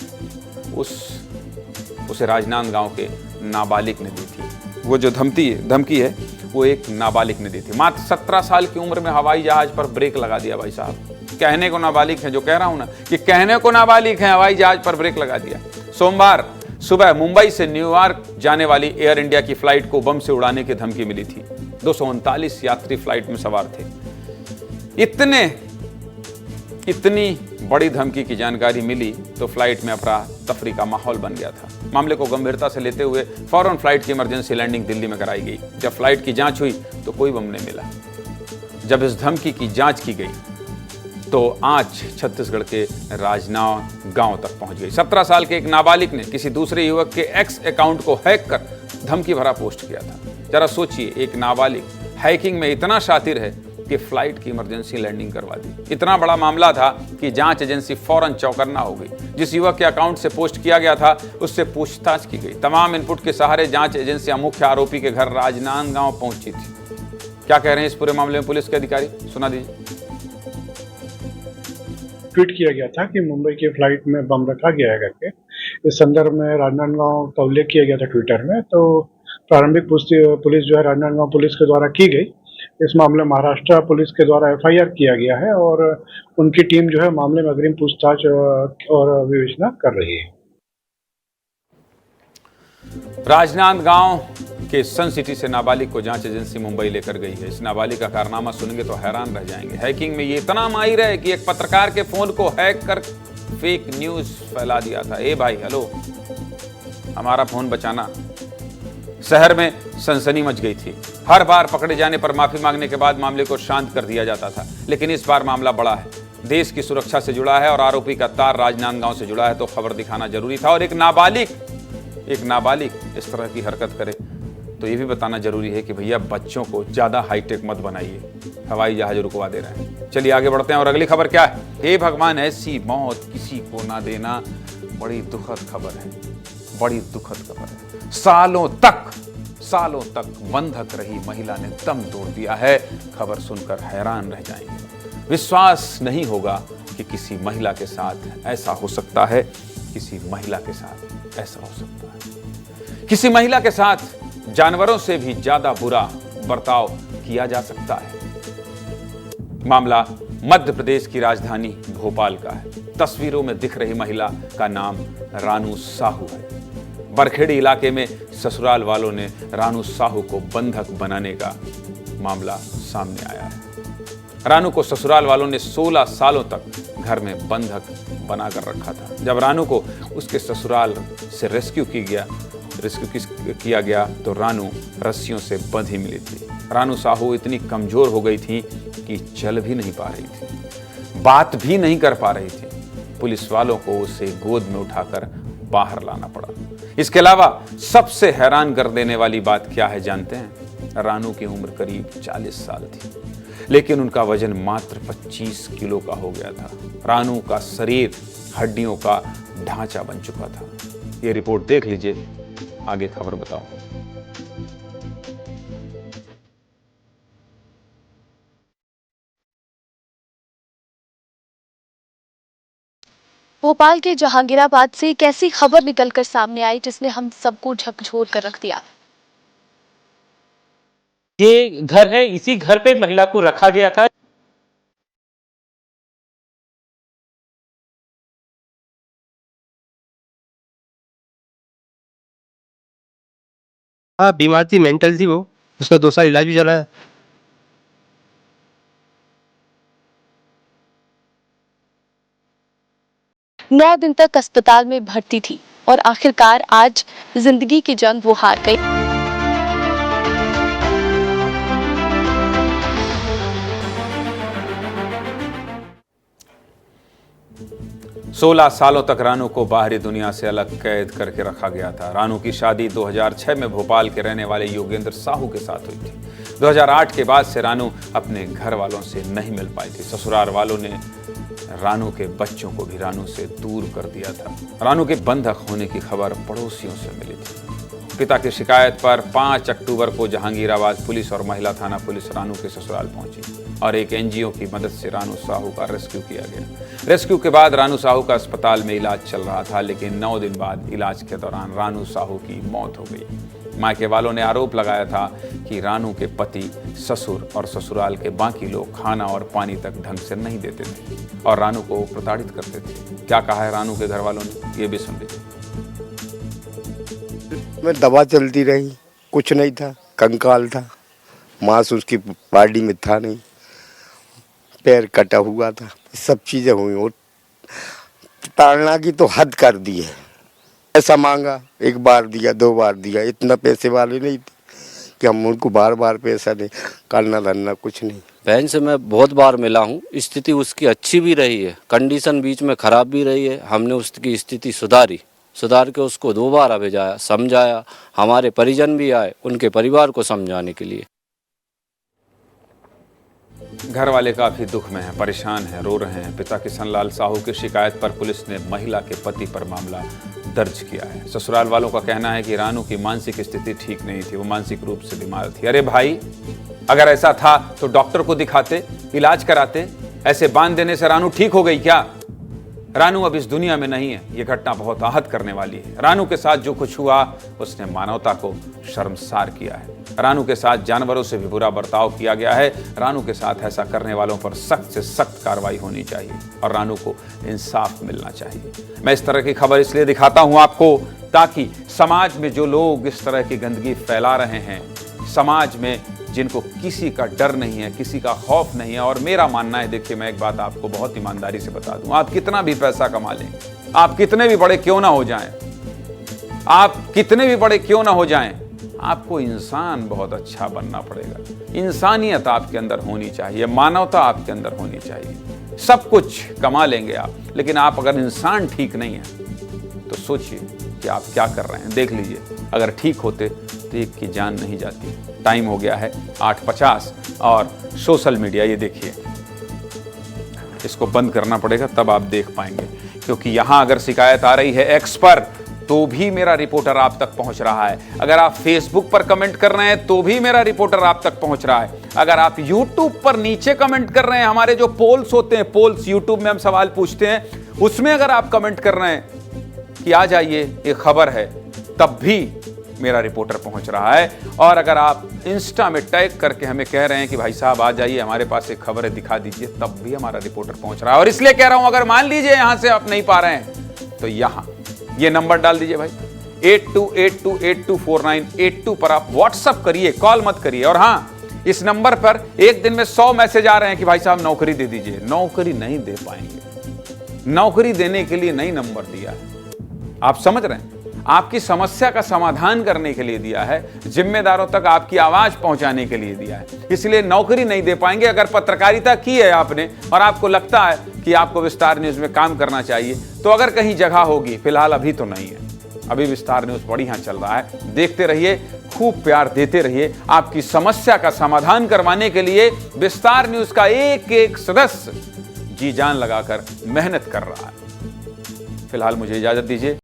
उसे राजनांदगांव के नाबालिग ने दी थी। वो जो धमकी है वो एक नाबालिग ने दी थी। मात्र 17 साल की उम्र में हवाई जहाज पर ब्रेक लगा दिया। भाई साहब, कहने को नाबालिग है, जो कह रहा हूं ना कि कहने को नाबालिग है, हवाई जहाज पर ब्रेक लगा दिया। सोमवार सुबह मुंबई से न्यूयॉर्क जाने वाली एयर इंडिया की फ्लाइट को बम से उड़ाने की धमकी मिली थी। 239 यात्री फ्लाइट में सवार थे। इतनी बड़ी धमकी की जानकारी मिली तो फ्लाइट में अफरा तफरी का माहौल बन गया था। मामले को गंभीरता से लेते हुए फौरन फ्लाइट की इमरजेंसी लैंडिंग दिल्ली में कराई गई। जब फ्लाइट की जांच हुई तो कोई बम नहीं मिला। जब इस धमकी की जांच की गई तो आंच छत्तीसगढ़ के राजनांदगांव तक पहुंच गई। 17 साल के एक नाबालिग ने किसी दूसरे युवक के एक्स अकाउंट को हैक कर धमकी भरा पोस्ट किया था। जरा सोचिए, एक नाबालिग हैकिंग में इतना शातिर है कि फ्लाइट की इमरजेंसी लैंडिंग करवा दी। इतना बड़ा मामला था कि जांच एजेंसी फौरन चौकन्ना हो गई। जिस युवक के अकाउंट से पोस्ट किया गया था उससे पूछताछ की गई। तमाम इनपुट के सहारे जांच एजेंसियां मुख्य आरोपी के घर राजनांदगांव पहुंची थी। क्या कह रहे हैं इस पूरे मामले में पुलिस के अधिकारी, सुना दीजिए। ट्वीट किया गया था कि मुंबई की फ्लाइट में बम रखा गया है करके। इस संदर्भ में राजनांदगांव का उल्लेख किया गया था ट्विटर में। तो प्रारंभिक पुलिस जो है राजनांदगांव पुलिस के द्वारा की गई। इस मामले में महाराष्ट्र पुलिस के द्वारा एफआईआर किया गया है और उनकी टीम जो है मामले में अग्रिम पूछताछ और विवेचना कर रही है। राजनांदगांव के सन सिटी से नाबालिग को जांच एजेंसी मुंबई लेकर गई है। इस नाबालिग का कारनामा सुनेंगे तो हैरान रह जाएंगे। हैकिंग में ये इतना माहिर है कि एक पत्रकार के फोन को हैक कर फेक न्यूज फैला दिया था। ए भाई, हेलो, हमारा फोन बचाना। शहर में सनसनी मच गई थी। हर बार पकड़े जाने पर माफी मांगने के बाद मामले को शांत कर दिया जाता था, लेकिन इस बार मामला बड़ा है, देश की सुरक्षा से जुड़ा है और आरोपी का तार राजनांदगांव से जुड़ा है, तो खबर दिखाना जरूरी था। और एक नाबालिग इस तरह की हरकत करे तो ये भी बताना जरूरी है कि भैया बच्चों को ज्यादा हाईटेक मत बनाइए, हवाई जहाज रुकवा दे रहे हैं। चलिए आगे बढ़ते हैं और अगली खबर क्या है। हे भगवान, ऐसी मौत किसी को ना देना, बड़ी दुखद खबर है, बड़ी दुखद खबर है। सालों तक बंधक रही महिला ने दम तोड़ दिया है। खबर सुनकर हैरान रह जाएंगे। विश्वास नहीं होगा कि किसी महिला के साथ ऐसा हो सकता है, किसी महिला के साथ ऐसा हो सकता है। किसी महिला के साथ जानवरों से भी ज्यादा बुरा बर्ताव किया जा सकता है। मामला मध्य प्रदेश की राजधानी भोपाल का है। तस्वीरों में दिख रही महिला का नाम रानू साहू है। बरखेड़ी इलाके में ससुराल वालों ने रानू साहू को बंधक बनाने का मामला सामने आया है। रानू को ससुराल वालों ने 16 सालों तक घर में बंधक बनाकर रखा था। जब रानू को उसके ससुराल से रेस्क्यू किया गया तो रानू रस्सियों से बंधी मिली थी। रानू साहू इतनी कमजोर हो गई थी कि चल भी नहीं पा रही थी, बात भी नहीं कर पा रही थी। पुलिस वालों को उसे गोद में उठाकर बाहर लाना पड़ा। इसके अलावा सबसे हैरान कर देने वाली बात क्या है जानते हैं? रानू की उम्र करीब 40 साल थी, लेकिन उनका वजन मात्र 25 किलो का हो गया था। रानू का शरीर हड्डियों का ढांचा बन चुका था। ये रिपोर्ट देख लीजिए, आगे खबर बताओ। भोपाल के जहांगीराबाद से एक ऐसी खबर निकलकर सामने आई जिसने हम सबको झकझोर कर रख दिया। ये घर है, इसी घर पे महिला को रखा गया था। हाँ, बीमार थी, मेंटल थी वो, उसका 2 साल इलाज भी चला है। 9 दिन तक अस्पताल में भर्ती थी और आखिरकार आज जिंदगी की जंग वो हार गई। सोलह सालों तक रानू को बाहरी दुनिया से अलग कैद करके रखा गया था। रानू की शादी 2006 में भोपाल के रहने वाले योगेंद्र साहू के साथ हुई थी। 2008 के बाद से रानू अपने घर वालों से नहीं मिल पाई थी। ससुराल वालों ने रानू के बच्चों को भी रानू से दूर कर दिया था। रानू के बंधक होने की खबर पड़ोसियों से मिली थी। पिता की शिकायत पर 5 अक्टूबर को जहांगीराबाद पुलिस और महिला थाना पुलिस रानू के ससुराल पहुंची और एक एनजीओ की मदद से रानू साहू का रेस्क्यू किया गया। रेस्क्यू के बाद रानू साहू का अस्पताल में इलाज चल रहा था, लेकिन 9 दिन बाद इलाज के दौरान रानू साहू की मौत हो गई। मायके वालों ने आरोप लगाया था कि रानू के पति, ससुर और ससुराल के बाकी लोग खाना और पानी तक ढंग से नहीं देते थे और रानू को प्रताड़ित करते थे। क्या कहा है रानू के घर वालों ने, ये भी सुन लीजिए। मैं दवा चलती रही, कुछ नहीं था, कंकाल था, मांस उसकी बॉडी में था नहीं, पैर कटा हुआ था, सब चीज़ें हुई और ताड़ना की तो हद कर दी है। पैसा मांगा, 1 बार दिया, 2 बार दिया, इतना पैसे वाले नहीं थे कि हम उनको बार बार पैसा दें, करना धरना कुछ नहीं। बहन से मैं बहुत बार मिला हूँ, स्थिति उसकी अच्छी भी रही है, कंडीशन बीच में ख़राब भी रही है। हमने उसकी स्थिति सुधार के उसको 2 बार भेजाया, समझाया, हमारे परिजन भी आए उनके परिवार को समझाने के लिए। घर वाले काफी दुख में हैं, परेशान हैं, रो रहे हैं। पिता किशनलाल साहू की शिकायत पर पुलिस ने महिला के पति पर मामला दर्ज किया है। ससुराल वालों का कहना है कि रानू की मानसिक स्थिति ठीक नहीं थी, वो मानसिक रूप से बीमार थी। अरे भाई, अगर ऐसा था तो डॉक्टर को दिखाते, इलाज कराते। ऐसे बांध देने से रानू ठीक हो गई क्या? रानू अब इस दुनिया में नहीं है। ये घटना बहुत आहत करने वाली है। रानू के साथ जो कुछ हुआ उसने मानवता को शर्मसार किया है। रानू के साथ जानवरों से भी बुरा बर्ताव किया गया है। रानू के साथ ऐसा करने वालों पर सख्त से सख्त कार्रवाई होनी चाहिए और रानू को इंसाफ मिलना चाहिए। मैं इस तरह की खबर इसलिए दिखाता हूं आपको ताकि समाज में जो लोग इस तरह की गंदगी फैला रहे हैं, समाज में जिनको किसी का डर नहीं है, किसी का खौफ नहीं है। और मेरा मानना है, देखिए मैं एक बात आपको बहुत ईमानदारी से बता दूं, आप कितना भी पैसा कमा लें, आप कितने भी बड़े क्यों ना हो जाएं, आप कितने भी बड़े क्यों ना हो जाएं, आपको इंसान बहुत अच्छा बनना पड़ेगा। इंसानियत आपके अंदर होनी चाहिए, मानवता आपके अंदर होनी चाहिए। सब कुछ कमा लेंगे आप, लेकिन आप अगर इंसान ठीक नहीं है तो सोचिए कि आप क्या कर रहे हैं। देख लीजिए, अगर ठीक होते तो एक की जान नहीं जाती। टाइम हो गया है 8:50 और सोशल मीडिया, ये देखिए, इसको बंद करना पड़ेगा तब आप देख पाएंगे, क्योंकि यहां अगर शिकायत आ रही है एक्स पर तो भी मेरा रिपोर्टर आप तक पहुंच रहा है। अगर आप फेसबुक पर कमेंट कर रहे हैं तो भी मेरा रिपोर्टर आप तक पहुंच रहा है। अगर आप यूट्यूब पर नीचे कमेंट कर रहे हैं, हमारे जो पोल्स होते हैं, पोल्स यूट्यूब में हम सवाल पूछते हैं, उसमें अगर आप कमेंट कर रहे हैं कि आ जाइए ये खबर है, तब भी मेरा रिपोर्टर पहुंच रहा है। और अगर आप इंस्टा में टैग करके हमें कह रहे हैं कि भाई साहब आ जाइए, हमारे पास एक खबर है, दिखा दीजिए, तब भी हमारा रिपोर्टर पहुंच रहा है। और इसलिए कह रहा हूं, अगर मान लीजिए यहां से आप नहीं पा रहे हैं तो यहां ये नंबर डाल दीजिए भाई, 8282824982 पर आप व्हाट्सअप करिए, कॉल मत करिए। और हां, इस नंबर पर एक दिन में 100 मैसेज आ रहे हैं कि भाई साहब नौकरी दे दीजिए। नौकरी नहीं दे पाएंगे, नौकरी देने के लिए नहीं नंबर दिया है, आप समझ रहे हैं, आपकी समस्या का समाधान करने के लिए दिया है, जिम्मेदारों तक आपकी आवाज पहुंचाने के लिए दिया है। इसलिए नौकरी नहीं दे पाएंगे। अगर पत्रकारिता की है आपने और आपको लगता है कि आपको विस्तार न्यूज में काम करना चाहिए, तो अगर कहीं जगह होगी, फिलहाल अभी तो नहीं है, अभी विस्तार न्यूज बढ़िया चल रहा है। देखते रहिए, खूब प्यार देते रहिए। आपकी समस्या का समाधान करवाने के लिए विस्तार न्यूज का एक एक सदस्य जी जान लगाकर मेहनत कर रहा है। फिलहाल मुझे इजाजत दीजिए,